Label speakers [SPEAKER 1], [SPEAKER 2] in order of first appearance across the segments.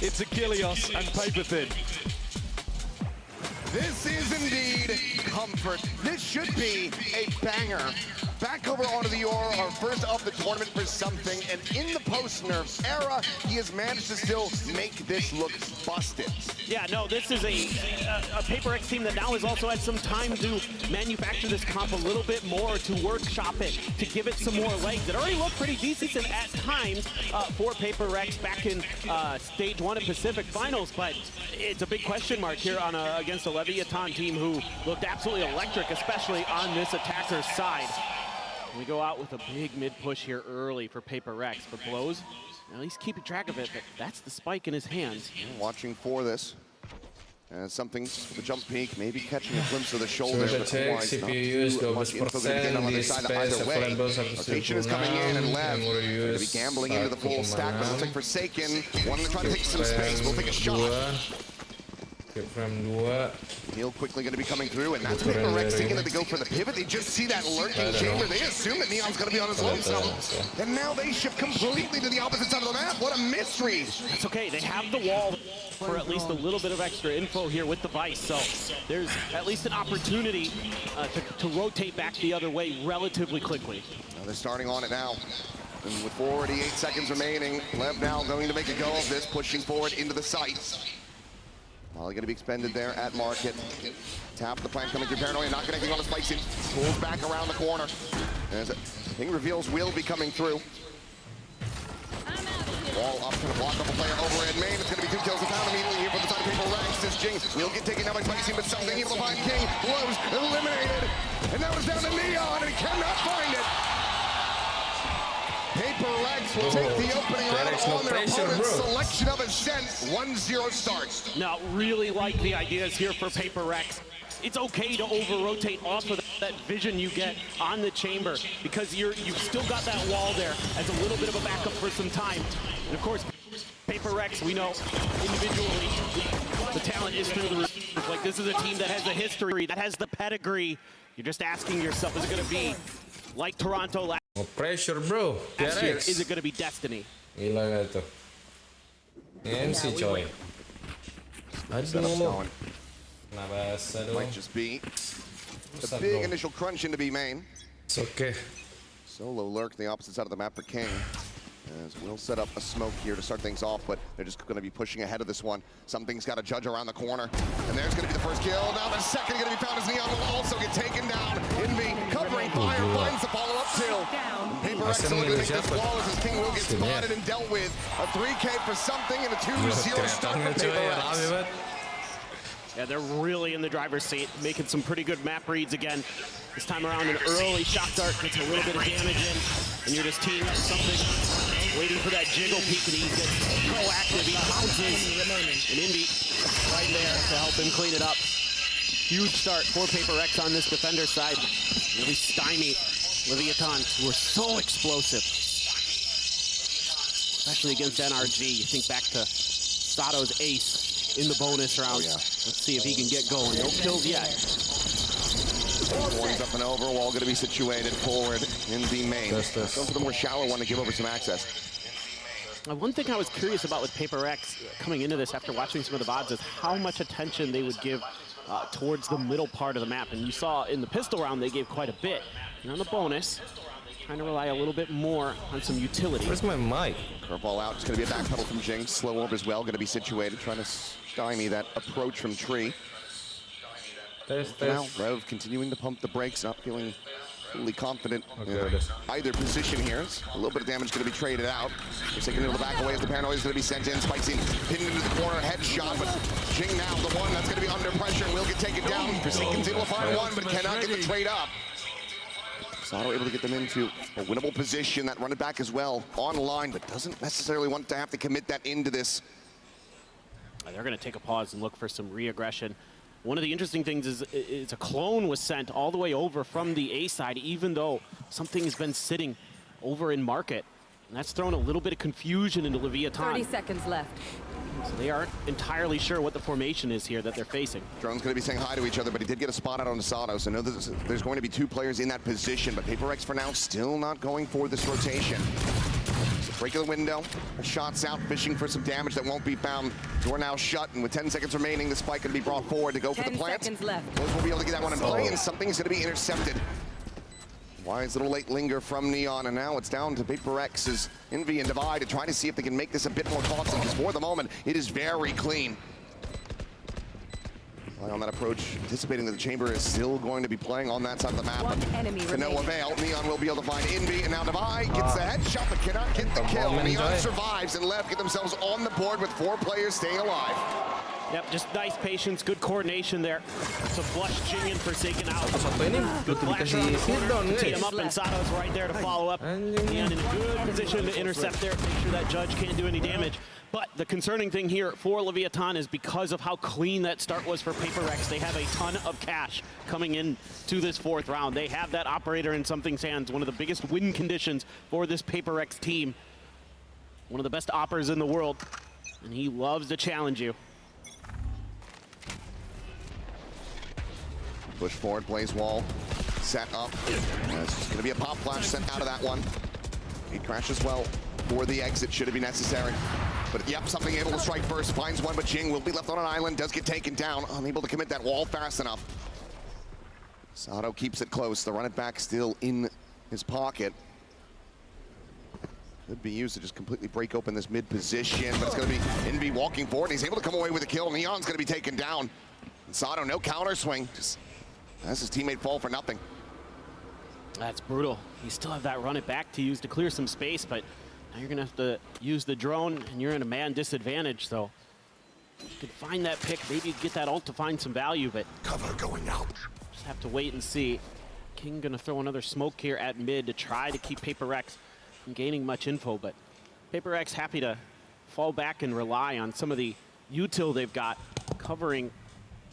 [SPEAKER 1] it's a Gilios and paper thin.
[SPEAKER 2] This is indeed comfort. This should be a banger. Back over onto the Aura, our first of the tournament for something, and in the post-nerf era, he has managed to still make this look busted.
[SPEAKER 3] Yeah, no, this is a PRX team that now has also had some time to manufacture this comp a little bit more, to workshop it, to give it some more legs. It already looked pretty decent at times for PRX back in Stage 1 at Pacific Finals, but it's a big question mark here on against a Leviathan team who looked absolutely electric, especially on this attacker's side. We go out with a big mid push here early for PRX, but blows, at least keeping track of it, but that's the spike in his hands.
[SPEAKER 2] Watching for this. Something, the jump peak, maybe catching a glimpse of the shoulder.
[SPEAKER 4] Sudah cek CPU 12% di space available 1.1.
[SPEAKER 2] Rotation is coming in, and LEV going to be gambling into the full stack, but looks like Forsaken wanting to try to take some space. We'll take a shot.
[SPEAKER 4] Frame 2.
[SPEAKER 2] Heal quickly going to be coming through, and that's PRX thinking that they go for the pivot. They just see that lurking chamber. They assume that Neon's going to be on his low side. And now they shift completely to the opposite side of the map. What a mystery.
[SPEAKER 3] That's okay. They have the wall for at least a little bit of extra info here with the Vice. So there's at least an opportunity to rotate back the other way relatively quickly.
[SPEAKER 2] Now they're starting on it now. And with 48 seconds remaining, LEV now going to make a go of this, pushing forward into the site. Molly going to be expended there at market. Tap the plant coming through Paranoia, not connecting on the spikes. It pulls back around the corner. As Ping reveals will be coming through. Wall up, going to block up a player over at main. It's going to be 2 kills a pound immediately here for the side of PRX. This Jing will get taken down by Spicy, but something able to find King. Blows, eliminated. And now it's down to Neon, and he cannot find it. PRX will take the opening round on their opponent's selection of Ascent. 1-0 starts.
[SPEAKER 3] Now, really like the ideas here for PRX. It's okay to over-rotate off of that vision you get on the chamber because you've still got that wall there as a little bit of a backup for some time. And of course, PRX, we know individually the talent is through the roof. Like, this is a team that has a history, that has the pedigree. You're just asking yourself, is it going to be like Toronto last
[SPEAKER 4] No pressure bro,
[SPEAKER 3] year?
[SPEAKER 4] PRX.
[SPEAKER 3] Is it going to be Destiny?
[SPEAKER 4] Gila gak tuh? MC coy. Aduh. Nah bahasa dong.
[SPEAKER 2] Might just be a big initial crunch into B main.
[SPEAKER 4] It's okay.
[SPEAKER 2] Solo lurk the opposite side of the map for King. As we'll set up a smoke here to start things off, but they're just going to be pushing ahead of this one. Something's got to judge around the corner. And there's going to be the first kill. Now the second going to be found as Neon will also get taken down. Envy covering fire, finds the follow-up kill. PRX looking to make this flawless as King will get spotted and dealt with. A 3K for something and a 2-0 start for PRX.
[SPEAKER 3] Yeah, they're really in the driver's seat, making some pretty good map reads again. This time around, an early shock dart gets a little bit of damage in, and you're just teeing up something, waiting for that jiggle peek, and he gets proactive. He pounces, and Indy right there to help him clean it up. Huge start for PRX on this defender side. Really stymie Leviathan, who are so explosive, especially against NRG. You think back to Sato's ace in the bonus round.
[SPEAKER 2] Oh, yeah.
[SPEAKER 3] Let's see if he can get going. No kills yet.
[SPEAKER 2] One's up and over, wall going to be situated forward in the main. Go for the more shallow one to give over some access.
[SPEAKER 3] One thing I was curious about with PRX coming into this after watching some of the VODs is how much attention they would give towards the middle part of the map. And you saw in the pistol round they gave quite a bit. And on the bonus, trying to rely a little bit more on some utility.
[SPEAKER 4] Where's my mic?
[SPEAKER 2] Curveball out, it's going to be a backpedal from Jing. Slow orb as well, going to be situated, trying to stymie that approach from Tree. Now, Rev continuing to pump the brakes, not feeling fully confident in either position here. A little bit of damage going to be traded out. They're taking it to the back away as the Paranoia is going to be sent in. Spikes in, pinned into the corner, headshot, but Jing now, the one that's going to be under pressure, will get taken down. Forsaken's able to find one, but cannot get the trade up. Sato able to get them into a winnable position. That run it back as well, online, but doesn't necessarily want to have to commit that into this.
[SPEAKER 3] They're going to take a pause and look for some re-aggression. One of the interesting things is a clone was sent all the way over from the A side, even though something has been sitting over in market. And that's thrown a little bit of confusion into Leviathan.
[SPEAKER 5] 30 seconds left.
[SPEAKER 3] So they aren't entirely sure what the formation is here that they're facing.
[SPEAKER 2] Drone's going to be saying hi to each other, but he did get a spot out on Sato, so there's going to be 2 players in that position, but PRX for now still not going for this rotation. Breaking the window, shots out, fishing for some damage that won't be found. Door now shut, and with 10 seconds remaining, the spike going to be brought forward to go for the plant.
[SPEAKER 5] 10 seconds left.
[SPEAKER 2] Those will be able to get that one in play, and something's going to be intercepted. Wise little late linger from Neon, and now it's down to PRX's Envy and Divide to try to see if they can make this a bit more costly, because for the moment, it is very clean. On that approach, anticipating that the chamber is still going to be playing on that side of the map.
[SPEAKER 5] One enemy
[SPEAKER 2] To no
[SPEAKER 5] remaining.
[SPEAKER 2] avail, Neon will be able to find Envy, and now Divide gets the headshot, but cannot get the kill. Neon survives, and LEV get themselves on the board with 4 players staying alive.
[SPEAKER 3] Yep, just nice patience, good coordination there. To flush Jing and Forsaken out.
[SPEAKER 4] Satu ini
[SPEAKER 3] Good flash around the
[SPEAKER 4] dikasih
[SPEAKER 3] corner,
[SPEAKER 4] hit
[SPEAKER 3] tee
[SPEAKER 4] down
[SPEAKER 3] him up, and Sato's right there to follow up. Neon in a good position to intercept there, make sure that Judge can't do any damage. But the concerning thing here for Leviathan is because of how clean that start was for PRX, they have a ton of cash coming in to this 4th round. They have that operator in something's hands, one of the biggest win conditions for this PRX team. One of the best oppers in the world, and he loves to challenge you.
[SPEAKER 2] Push forward, Blaze Wall, set up. It's just going to be a pop flash sent out of that one. He crashes well for the exit, should it be necessary. But yep, something able to strike first, finds one, but Jing will be left on an island, does get taken down, unable to commit that wall fast enough. Sato keeps it close, the run it back still in his pocket. Could be used to just completely break open this mid position, but it's going to be Envy walking forward, and he's able to come away with a kill. Neon's going to be taken down. And Sato, no counter swing, just has his teammate fall for nothing.
[SPEAKER 3] That's brutal. You still have that run it back to use to clear some space, but now you're gonna have to use the drone, and you're in a man disadvantage, so you could find that pick, maybe get that ult to find some value, but
[SPEAKER 2] Cover going out.
[SPEAKER 3] just have to wait and see. King gonna throw another smoke here at mid to try to keep PRX from gaining much info, but PRX happy to fall back and rely on some of the util they've got covering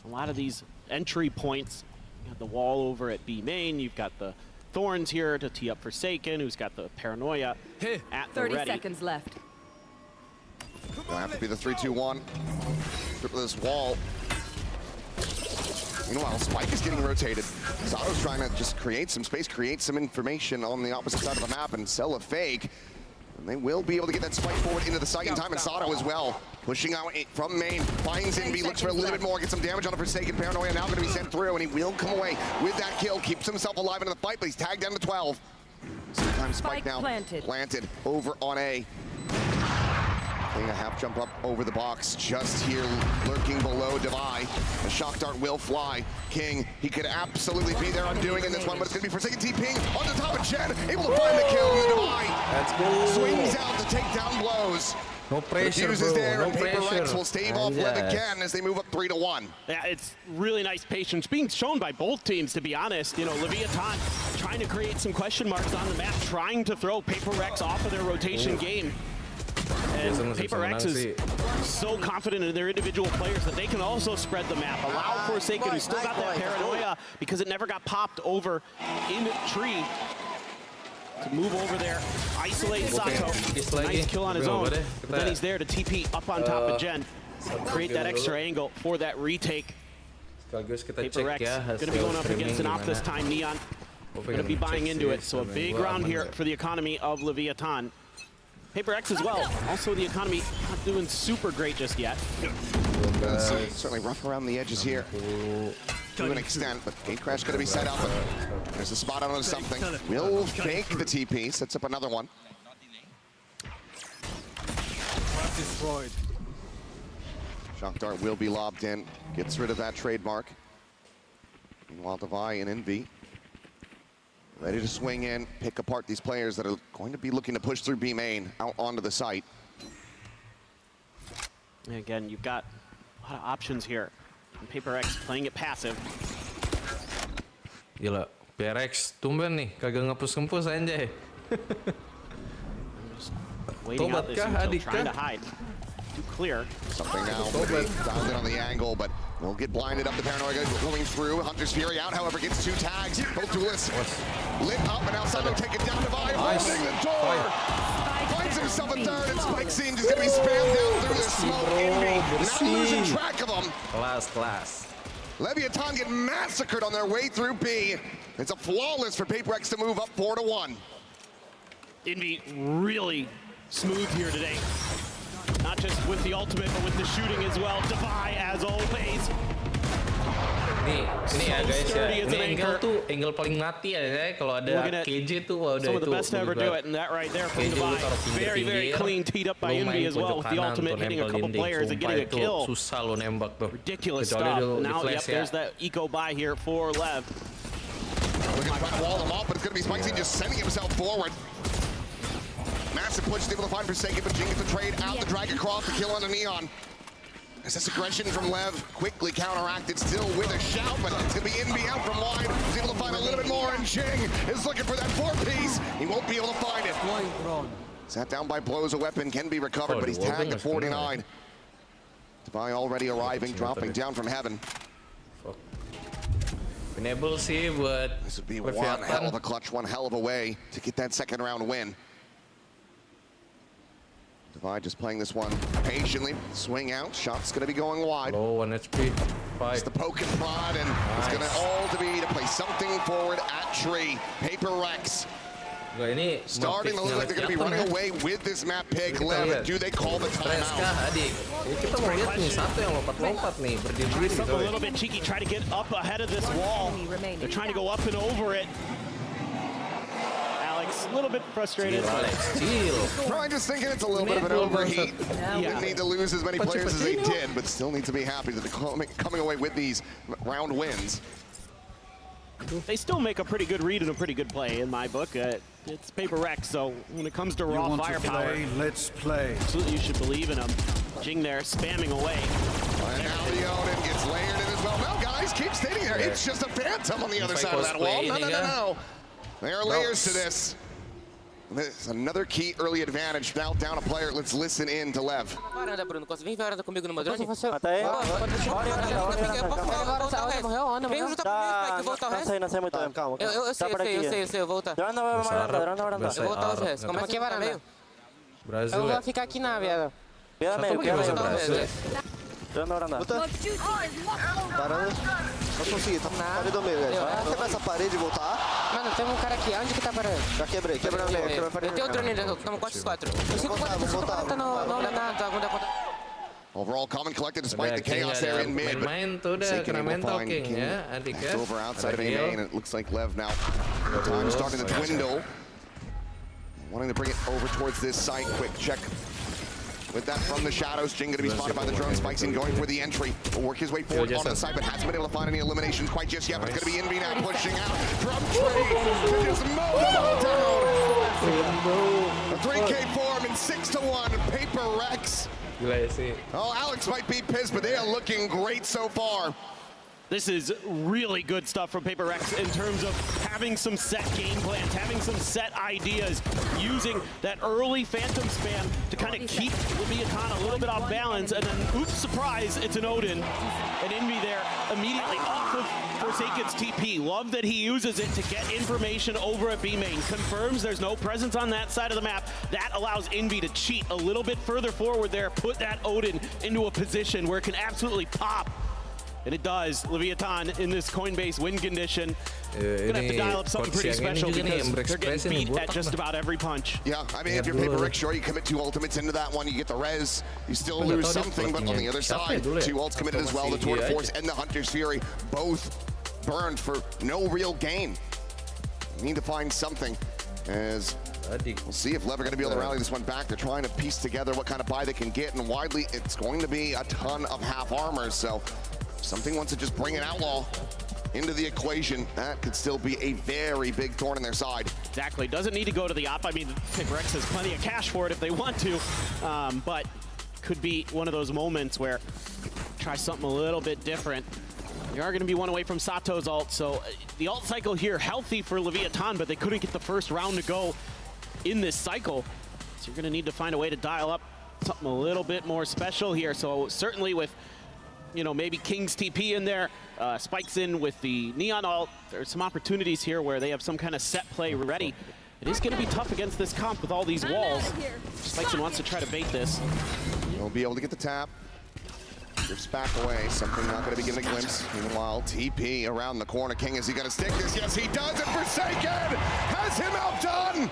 [SPEAKER 3] a lot of these entry points. You got the wall over at B main, you've got the Thorns here to tee up Forsaken, who's got the Paranoia at the
[SPEAKER 5] 30
[SPEAKER 3] ready.
[SPEAKER 5] seconds left.
[SPEAKER 2] Gonna have to be the 3-2-1. Triple this wall. Meanwhile, Spike is getting rotated. Sato's trying to just create some space, create some information on the opposite side of the map and sell a fake. And they will be able to get that Spike forward into the site in time, and Sato as well. Pushing out from main, finds Envy, looks for a little bit more, gets some damage on a Forsaken. Paranoia now going to be sent through, and he will come away with that kill. Keeps himself alive into the fight, but he's tagged down to 12. Sometimes Spike now planted over on A. Playing a half jump up over the box, just here lurking below Divide. The shock dart will fly. King, he could absolutely be there undoing in this one, but it's going to be Forsaken TPing on the top of Jen, able to find the kill in the Divide.
[SPEAKER 4] Let's go.
[SPEAKER 2] Swings out to take down blows.
[SPEAKER 4] No pressure,
[SPEAKER 2] Fuse is
[SPEAKER 4] bro.
[SPEAKER 2] there,
[SPEAKER 4] No
[SPEAKER 2] and PRX
[SPEAKER 4] pressure.
[SPEAKER 2] will stave off LEV again as they move up 3-1.
[SPEAKER 3] Yeah, it's really nice patience being shown by both teams, to be honest. You know, Leviathan trying to create some question marks on the map, trying to throw PRX off of their rotation game. And PRX is so confident in their individual players that they can also spread the map. Allow Forsaken, who's still got that Paranoia because it never got popped over in tree, to move over there, isolate Sato. Nice kill on his own, but then he's there to TP up on top of Jen. Create that extra angle for that retake. PRX going to be going up against an op this time. Neon going to be buying into it, so a big round here for the economy of Leviathan. PRX as well. Also, the economy not doing super great just yet.
[SPEAKER 2] Certainly rough around the edges here to an extent, but Gate Crash going to be set up. There's a spot on something. Will fake the TP, sets up another one.
[SPEAKER 1] Destroyed.
[SPEAKER 2] Shock Dart will be lobbed in, gets rid of that trademark. Meanwhile, Devi and Envy ready to swing in, pick apart these players that are going to be looking to push through B main out onto the site.
[SPEAKER 3] And again, you've got a lot of options here. And PRX playing it passive.
[SPEAKER 4] Gila, PRX tumben nih, kagak ngepus-ngepus anjay.
[SPEAKER 3] Waiting out this until trying to hide. Too clear.
[SPEAKER 2] Something now, maybe dialed in on the angle, but we'll get blinded up. The Paranoia going through. Hunter's Fury out, however, gets 2 tags. Both duelists lit up, and now Sato taken down. Divide, holding the door. Finds himself a third, and Spike seems just going to be spammed down through the smoke. Envy, not losing track of them.
[SPEAKER 4] Class.
[SPEAKER 2] Leviathan get massacred on their way through B. It's a flawless for PRX to move up 4-1.
[SPEAKER 3] Envy really smooth here today. Not just with the ultimate, but with the shooting as well. Devi, as always.
[SPEAKER 4] Ini ya guys ya,
[SPEAKER 3] sturdy as
[SPEAKER 4] ini
[SPEAKER 3] an
[SPEAKER 4] angle
[SPEAKER 3] anchor.
[SPEAKER 4] tuh angle paling mati ya, kalau ada
[SPEAKER 3] Looking at
[SPEAKER 4] KJ tuh wah udah
[SPEAKER 3] some of
[SPEAKER 4] itu.
[SPEAKER 3] the best to ever do it, and that right there from Devi. Very, very clean, teed up by Envy as well, with the ultimate hitting a couple players and getting a kill.
[SPEAKER 4] Susah lo nembak tuh.
[SPEAKER 3] Ridiculous stuff. Now, yep, there's that eco buy here for Lev.
[SPEAKER 2] Looking to try to wall them off, but it's going to be Spicy just sending himself forward. Massive push, able to find Forsaken, but Jing gets the trade out, the drag across, the kill on the Neon. As this aggression from Lev quickly counteracted, still with a shout, but to be Envy out from wide, was able to find a little bit more, and Jing is looking for that 4-piece. He won't be able to find it. Sat down by blows, a weapon can be recovered, but he's tagged at 49. Devi already arriving, dropping down from heaven.
[SPEAKER 4] Enable sih buat
[SPEAKER 2] This would be one hell of a clutch, one hell of a way to get that second round win. Devi just playing this one patiently. Swing out. Shot's going to be going wide.
[SPEAKER 4] Low 1 HP.
[SPEAKER 2] It's the poke and prod, and it's going to all to be to play something forward at tree. PRX starting to look like they're going to be running away with this map pick. Lev, do they call the timeout?
[SPEAKER 4] Kita mau lihat nih satu yang lompat-lompat nih berdiri.
[SPEAKER 3] Something a little bit cheeky, try to get up ahead of this wall. They're trying to go up and over it. Alex, a little bit frustrated.
[SPEAKER 2] Probably just thinking it's a little bit of an overheat. Didn't need to lose as many players as they did, but still need to be happy that they're coming away with these round wins.
[SPEAKER 3] They still make a pretty good read and a pretty good play in my book. It's PRX, so when it comes to raw firepower,
[SPEAKER 1] let's play.
[SPEAKER 3] Absolutely, you should believe in them. Jing there, spamming away.
[SPEAKER 2] And now the Odin gets layered in as well. No, guys, keep standing there. It's just a phantom on the other side of that wall. No. There are layers to this. There's another key early advantage. Now down a player. Let's listen in to Lev.
[SPEAKER 5] Varanda, Bruno. Vem varanda comigo no drone.
[SPEAKER 6] Matei.
[SPEAKER 5] Vem juntar comigo, Spec. Voltar o resto.
[SPEAKER 6] Não sei muito tempo. Calma.
[SPEAKER 5] Eu sei, eu vou voltar.
[SPEAKER 6] Drone vai varanda.
[SPEAKER 5] Eu vou voltar os restos. Começa aqui, varanda.
[SPEAKER 4] Brasil.
[SPEAKER 5] Eu vou ficar aqui na viada.
[SPEAKER 6] Pela meio.
[SPEAKER 5] Drone
[SPEAKER 6] na varanda.
[SPEAKER 7] Varanda. Não consegui, tá na parede do meio, velho. Vai quebrar essa parede e voltar.
[SPEAKER 5] Mano, tem um cara aqui. Onde que tá a parede?
[SPEAKER 7] Já quebrei, quebrei a meio.
[SPEAKER 5] Eu tenho o drone ainda, estamos 4x4. Eu sigo conta, não dá nada, não dá conta.
[SPEAKER 2] Overall, calm and collected despite the chaos there in mid.
[SPEAKER 4] Main tuh udah kena mental king ya, adik ya.
[SPEAKER 2] Over outside of A main, and it looks like Lev now. Time starting to dwindle. Wanting to bring it over towards this site. Quick check. With that from the shadows, Jing going to be spotted by the drone. Spicing going for the entry. Will work his way forward onto the side, but hasn't been able to find any eliminations quite just yet. But it's going to be Envy now pushing out from tree to just mow them all down. A 3K form and 6-1. PRX. Oh, Alex might be pissed, but they are looking great so far.
[SPEAKER 3] This is really good stuff from PRX in terms of having some set game plans, having some set ideas, using that early Phantom spam to kind of keep Leviathan a little bit off balance, and then, oops, surprise, it's an Odin. And Envy there immediately off of Forsaken's TP. Love that he uses it to get information over at B main. Confirms there's no presence on that side of the map. That allows Envy to cheat a little bit further forward there, put that Odin into a position where it can absolutely pop. And it does. Leviathan in this Coinbase win condition. Gonna have to dial up something pretty special because they're getting beat at just about every punch.
[SPEAKER 2] Yeah, I mean, if you're PRX, sure, you commit 2 ultimates into that one, you get the res, you still lose something, but on the other side, 2 ults committed as well, the Tour de Force and the Hunter's Fury, both burned for no real gain. You need to find something, as we'll see if Lev are going to be able to rally this one back. They're trying to piece together what kind of buy they can get, and widely, it's going to be a ton of half armor, so something wants to just bring an outlaw into the equation. That could still be a very big thorn in their side.
[SPEAKER 3] Exactly. Doesn't need to go to the op. I mean, PRX has plenty of cash for it if they want to, but could be one of those moments where try something a little bit different. They are going to be one away from Sato's ult, so the ult cycle here healthy for Leviathan, but they couldn't get the first round to go in this cycle. So you're going to need to find a way to dial up something a little bit more special here. So certainly with, you know, maybe King's TP in there, Spikes in with the Neon ult. There's some opportunities here where they have some kind of set play ready. It is going to be tough against this comp with all these walls. Spikeson wants to try to bait this.
[SPEAKER 2] He'll be able to get the tap. Drifts back away. Something not going to be given a glimpse. Meanwhile, TP around the corner. King, is he going to stick this? Yes, he does. And Forsaken has him outdone.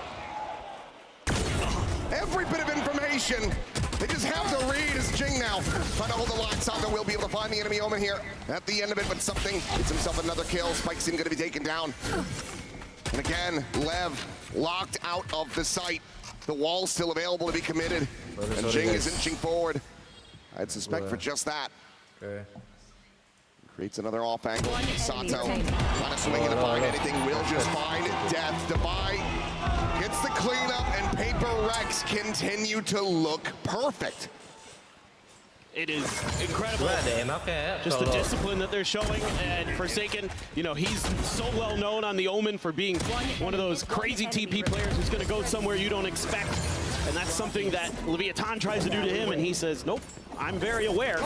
[SPEAKER 2] And every bit of information. They just have to read as Jing now trying to hold the line. Sato will be able to find the enemy Omen here at the end of it, but something gets himself another kill. Spike's going to be taken down. And again, Lev locked out of the site. The wall's still available to be committed. And Jing is inching forward. I'd suspect for just that.
[SPEAKER 4] Okay.
[SPEAKER 2] Creates another off angle. Sato trying to swing in to find anything. Will just find death. Defy gets the cleanup, and PRX continue to look perfect.
[SPEAKER 3] It is incredible. Just the discipline that they're showing, and Forsaken, you know, he's so well known on the Omen for being one of those crazy TP players who's going to go somewhere you don't expect. And that's something that Leviathan tries to do to him, and he says, nope, I'm very aware.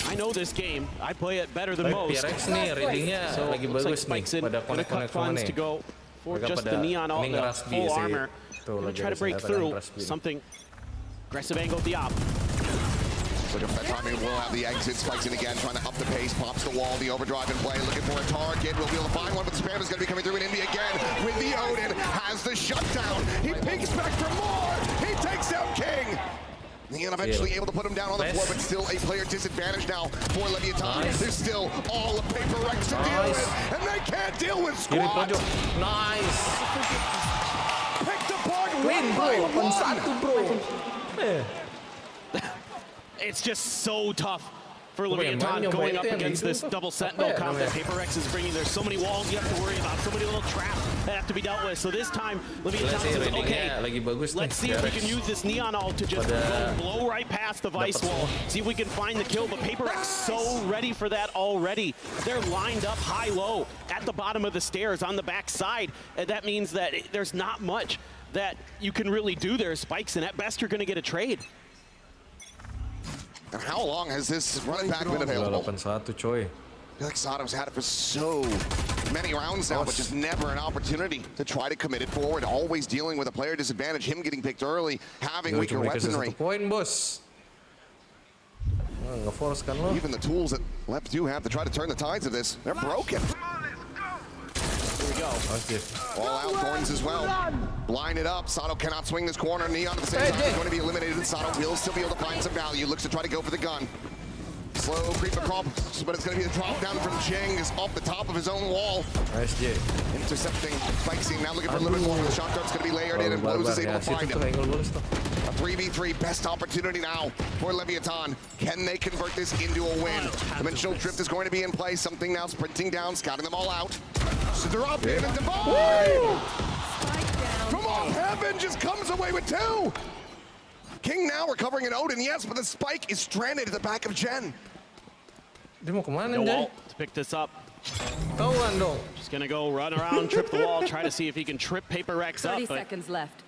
[SPEAKER 3] I know this game. I play it better than most.
[SPEAKER 4] PRX nih readingnya lagi bagus nih pada connect nih.
[SPEAKER 3] To go for just the neon all the full armor. Try to break through something. Aggressive angle at the op.
[SPEAKER 2] Look at that timing, will have the exit. Spikes in again, trying to up the pace, pops the wall, the overdrive in play, looking for a target. Will be able to find one, but the spam is going to be coming through in India again with the Odin. Has the shutdown. He peeks back for more. He takes down King. Neon eventually able to put him down on the floor, but still a player disadvantage now for Leviathan. There's still all of PRX to deal with, and they can't deal with squad.
[SPEAKER 4] Nice.
[SPEAKER 2] Picked apart one by one.
[SPEAKER 3] It's just so tough for Leviathan going up against this double sentinel comp that PRX is bringing. There's so many walls you have to worry about, so many little traps that have to be dealt with. So this time, Leviathan says, okay, let's see if we can use this neon ult to just blow right past the Vice wall, see if we can find the kill. But PRX so ready for that already. They're lined up high-low at the bottom of the stairs on the back side. And that means that there's not much that you can really do there, Spikes, and at best you're going to get a trade.
[SPEAKER 2] And how long has this running back been available? I feel like Sato's had it for so many rounds now, but just never an opportunity to try to commit it forward. Always dealing with a player disadvantage, him getting picked early, having weaker weaponry. Even the tools that LEV do have to try to turn the tides of this, they're broken.
[SPEAKER 3] Here we go.
[SPEAKER 2] All out Thorns as well. Blinded up. Sato cannot swing this corner. Neon at the same time is going to be eliminated. Sato will still be able to find some value. Looks to try to go for the gun. Slow creep across, but it's going to be the drop down from Jing. Is off the top of his own wall.
[SPEAKER 4] Nice, J.
[SPEAKER 2] Intercepting. Spikesing now looking for a little bit more. The shot dart's going to be layered in, and Blows is able to find him. A 3v3, best opportunity now for Leviathan. Can they convert this into a win? Dimensional Drift is going to be in play. Something now sprinting down, scouting them all out. So drop in and Divine! From off heaven just comes away with two! King now recovering an Odin, yes, but the Spike is stranded at the back of Jen.
[SPEAKER 4] Dia mau kemana,
[SPEAKER 3] No
[SPEAKER 4] Jay?
[SPEAKER 3] wall to pick this up.
[SPEAKER 4] Tahuan dong.
[SPEAKER 3] Just gonna go run around, trip the wall, try to see if he can trip PRX up.
[SPEAKER 8] 30
[SPEAKER 3] But
[SPEAKER 8] seconds left.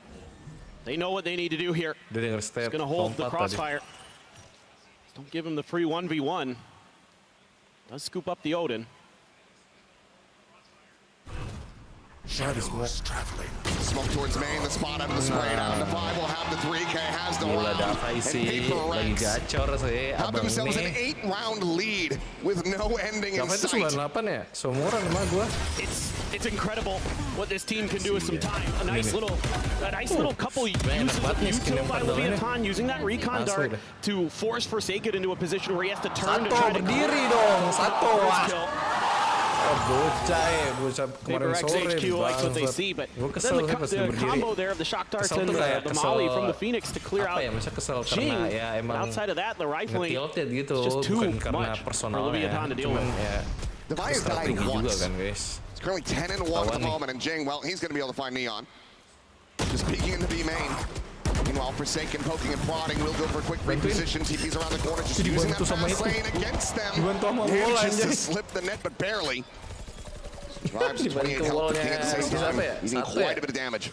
[SPEAKER 3] they know what they need to do here.
[SPEAKER 4] Dia denger step.
[SPEAKER 3] Just gonna hold the
[SPEAKER 4] lompat tadi.
[SPEAKER 3] crossfire. Just don't give him the free 1v1. Does scoop up the Odin.
[SPEAKER 2] Smoke towards main, the spot out of the spray down. The 5 will have the 3K, has the
[SPEAKER 4] Gila,
[SPEAKER 2] round.
[SPEAKER 4] Davai sih lagi gacor sih
[SPEAKER 2] Have
[SPEAKER 4] abang
[SPEAKER 2] themselves an
[SPEAKER 4] ini.
[SPEAKER 2] 8-round lead with no ending in
[SPEAKER 4] Davai itu
[SPEAKER 2] sight.
[SPEAKER 4] 98 ya? Seumuran sama gua.
[SPEAKER 3] It's incredible what this team can do with some time. A nice little couple uses by Leviathan using that recon dart to force Forsaken into a position where he has to turn to
[SPEAKER 4] Sato
[SPEAKER 3] try to
[SPEAKER 4] berdiri dong, Sato.
[SPEAKER 3] kill.
[SPEAKER 4] Bocah kemarin
[SPEAKER 3] PRX
[SPEAKER 4] sore
[SPEAKER 3] HQ likes what they see, but
[SPEAKER 4] Gua
[SPEAKER 3] then
[SPEAKER 4] kesel sih pas dia
[SPEAKER 3] the
[SPEAKER 4] berdiri.
[SPEAKER 3] combo there of the shock darts
[SPEAKER 4] Kesel
[SPEAKER 3] and
[SPEAKER 4] tuh kayak
[SPEAKER 3] the
[SPEAKER 4] kesel,
[SPEAKER 3] molly from the Phoenix to clear out
[SPEAKER 4] apa ya, masa kesel
[SPEAKER 3] Jing.
[SPEAKER 4] karena ya emang
[SPEAKER 3] Outside of that, the rifling
[SPEAKER 4] nge-tilted gitu,
[SPEAKER 3] is just too
[SPEAKER 4] bukan karena
[SPEAKER 3] much for
[SPEAKER 4] personalnya.
[SPEAKER 3] Leviathan to deal
[SPEAKER 4] Cuman
[SPEAKER 3] with.
[SPEAKER 4] ya
[SPEAKER 2] Device died
[SPEAKER 4] strategi juga
[SPEAKER 2] once.
[SPEAKER 4] kan, guys.
[SPEAKER 2] It's currently 10-1 at the moment, and Jing, well, he's going to be able to find Neon. Just peeking into B main. Meanwhile, Forsaken poking and prodding. Will go for a quick reposition. TP's around the corner, just using that fast lane against them. Manages to slip the net, but barely. Drives 28 health, but King at the same time, eating quite a bit of damage.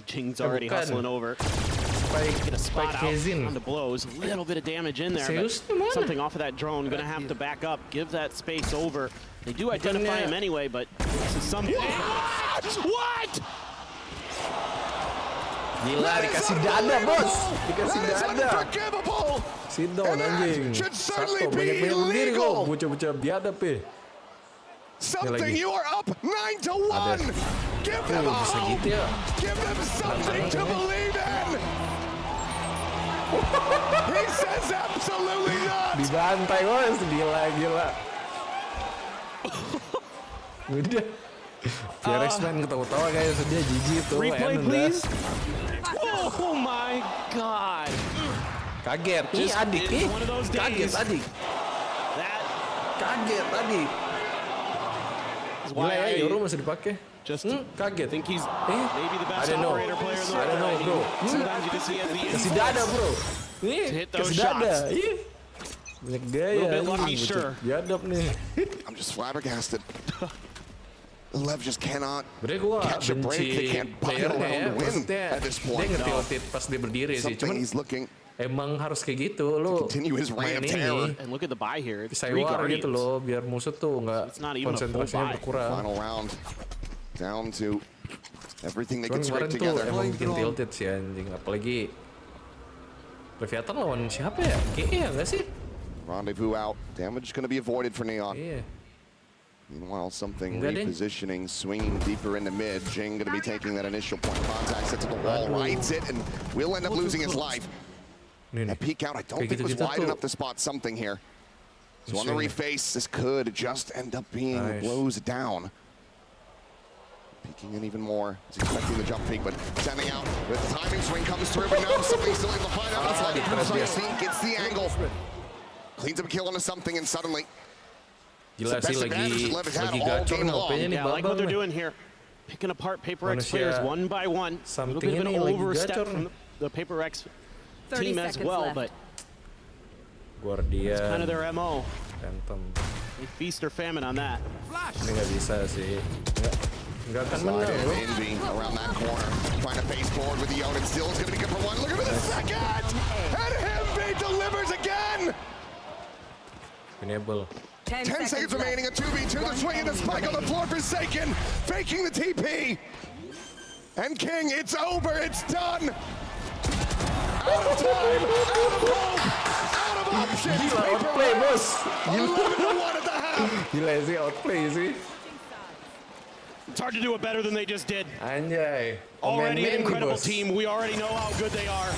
[SPEAKER 3] Jing's already hustling over. Get a spot out on the blows. A little bit of damage in there, but something off of that drone. Gonna have to back up, give that space over. They do identify him anyway, but this is some. What?
[SPEAKER 4] Gila, dikasih dada, bos. Dikasih
[SPEAKER 2] That is
[SPEAKER 4] dada.
[SPEAKER 2] unforgivable!
[SPEAKER 4] Sit down, anjing.
[SPEAKER 2] Should certainly
[SPEAKER 4] Sato
[SPEAKER 2] be
[SPEAKER 4] banyak berdiri kok.
[SPEAKER 2] illegal.
[SPEAKER 4] Bocah-bocah biadab ya.
[SPEAKER 2] Something, you are up 9-1! Give them a
[SPEAKER 4] Bisa
[SPEAKER 2] hope!
[SPEAKER 4] gitu ya.
[SPEAKER 2] Give them something to believe in! He says absolutely not.
[SPEAKER 4] Dibantai bos, gila. Udah. PRX man ketawa-tawa guys, dia jijik tuh.
[SPEAKER 3] Replay please. Oh my god.
[SPEAKER 4] Kaget. Ih adik nih. Kaget adik. Kaget adik. Gila ya, Euro masih dipakai.
[SPEAKER 3] Just
[SPEAKER 4] kaget.
[SPEAKER 3] think he's maybe the best operator player in the world.
[SPEAKER 4] I don't know, bro.
[SPEAKER 3] Sometimes you just see as the
[SPEAKER 4] Kasih dada, bro.
[SPEAKER 3] hit those
[SPEAKER 4] Kasih dada.
[SPEAKER 3] shots.
[SPEAKER 4] Ih. Banyak gaya.
[SPEAKER 3] Little bit lucky, sure.
[SPEAKER 4] Jadap nih.
[SPEAKER 2] I'm just flabbergasted. LEV just cannot
[SPEAKER 4] Sebenernya gue
[SPEAKER 2] catch a break. They can't buy a
[SPEAKER 4] playernya ya.
[SPEAKER 2] round win
[SPEAKER 4] Maksudnya
[SPEAKER 2] at this point.
[SPEAKER 4] dia nge-tilted pas dia berdiri sih.
[SPEAKER 2] Something
[SPEAKER 4] Cuman
[SPEAKER 2] he's looking
[SPEAKER 4] emang harus kayak gitu. Lo
[SPEAKER 2] continue his reign
[SPEAKER 4] main
[SPEAKER 2] of terror.
[SPEAKER 4] ini
[SPEAKER 3] And look at the buy here. It's
[SPEAKER 4] bisa
[SPEAKER 3] 3
[SPEAKER 4] war
[SPEAKER 3] Guardians.
[SPEAKER 4] gitu loh. Biar musuh tuh
[SPEAKER 3] It's not
[SPEAKER 4] nggak
[SPEAKER 3] even a full
[SPEAKER 4] konsentrasinya
[SPEAKER 3] buy.
[SPEAKER 4] berkurang.
[SPEAKER 2] Final round down to everything they
[SPEAKER 4] Cuman
[SPEAKER 2] can
[SPEAKER 4] kemarin
[SPEAKER 2] scrape
[SPEAKER 4] tuh
[SPEAKER 2] together.
[SPEAKER 4] emang bikin tilted sih anjing. Apalagi Leviathan lawan siapa ya? GE ya nggak sih?
[SPEAKER 2] Rendezvous out. Damage going to be avoided for Neon.
[SPEAKER 4] Iya.
[SPEAKER 2] Meanwhile, something
[SPEAKER 4] Enggak, Ding.
[SPEAKER 2] repositioning, swinging deeper into mid. Jing going to be taking that initial point of contact, sets to the wall, rides it, and will end up losing his life. That peek out, I don't think was wide enough to spot something here. So on the reface, this could just end up being blows down. Peeking in even more. He's expecting the jump peek, but sending out. The timing swing comes through, but no, something's still able to find out. Gets the angle. Cleans up a kill onto something, and suddenly
[SPEAKER 4] Gila sih lagi gacor nih OP-nya nih.
[SPEAKER 3] Yeah, like what they're doing here. Picking apart PRX players one by one. A little bit of an overstep from the PRX team as well, but
[SPEAKER 4] Guardian.
[SPEAKER 3] it's kind of their MO.
[SPEAKER 4] Phantom.
[SPEAKER 3] They feast or famine on that.
[SPEAKER 4] Ini nggak bisa sih. Nggak akan menang.
[SPEAKER 2] Envy around that corner, trying to face forward with the Yoda. Still is going to be good for one. Look at the second! And Envy delivers again!
[SPEAKER 4] Enable.
[SPEAKER 2] 10 seconds remaining, a 2v2, the swing and the spike on the floor, Forsaken, faking the TP. And King, it's over, it's done. Out of time, out of hope, out of options.
[SPEAKER 4] Gila, outplay bos.
[SPEAKER 2] 11-1 at the half.
[SPEAKER 4] Gila sih, outplay sih.
[SPEAKER 3] It's hard to do it better than they just did.
[SPEAKER 4] Anjay.
[SPEAKER 3] Already an incredible team. We already know how good they are.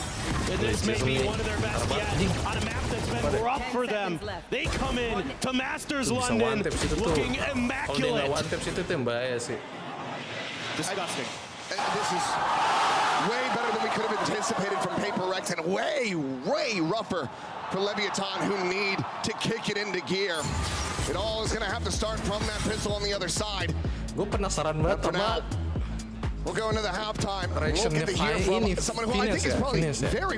[SPEAKER 3] And this may be one of their best yet. On a map that's been rough for them. They come in to Masters London looking immaculate.
[SPEAKER 4] Kalau dia nggak one tap situ tuh yang bahaya sih.
[SPEAKER 3] Disgusting.
[SPEAKER 2] This is way better than we could have anticipated from PRX, and way rougher for Leviathan, who need to kick it into gear. It all is going to have to start from that pistol on the other side.
[SPEAKER 4] Gue penasaran banget sama
[SPEAKER 2] we'll go into the halftime. We'll
[SPEAKER 4] reaction-nya
[SPEAKER 2] get to hear from
[SPEAKER 4] ini
[SPEAKER 2] someone who I think is probably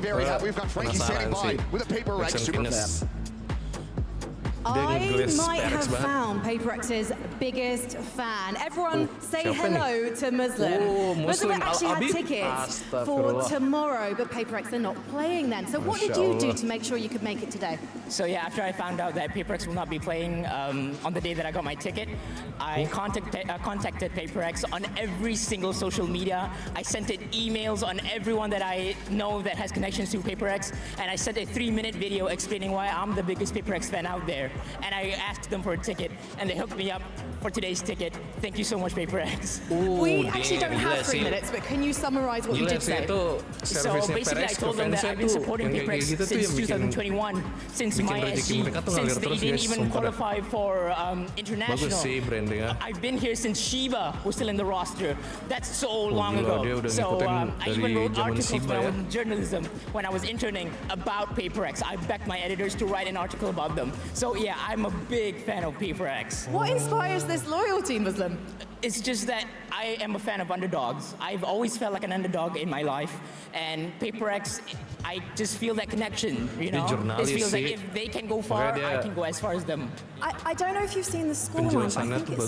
[SPEAKER 2] very happy. We've got Frankie standing by with a PRX super fan.
[SPEAKER 8] I might have found PRX's biggest fan. Everyone say hello to Muslim. Muslim actually had tickets for tomorrow, but PRX are not playing then. So what did you do to make sure you could make it today?
[SPEAKER 9] So yeah, after I found out that PRX will not be playing on the day that I got my ticket, I contacted PRX on every single social media. I sent it emails on everyone that I know that has connections to PRX, and I sent a 3-minute video explaining why I'm the biggest PRX fan out there. And I asked them for a ticket, and they hooked me up for today's ticket. Thank you so much, PRX.
[SPEAKER 8] We actually don't have 3 minutes, but can you summarize what you did say?
[SPEAKER 9] So basically, I told them that I've been supporting PRX since 2021, since my SG, since they didn't even qualify for international. I've been here since Shiba was still in the roster. That's so long ago. So I even wrote articles when I was in journalism, when I was interning about PRX. I begged my editors to write an article about them. So yeah, I'm a big fan of PRX.
[SPEAKER 8] What inspires this loyalty, Muslim?
[SPEAKER 9] It's just that I am a fan of underdogs. I've always felt like an underdog in my life, and PRX, I just feel that connection, you know? It feels like if they can go far, I can go as far as them.
[SPEAKER 8] I don't know if you've seen the scoreline, I think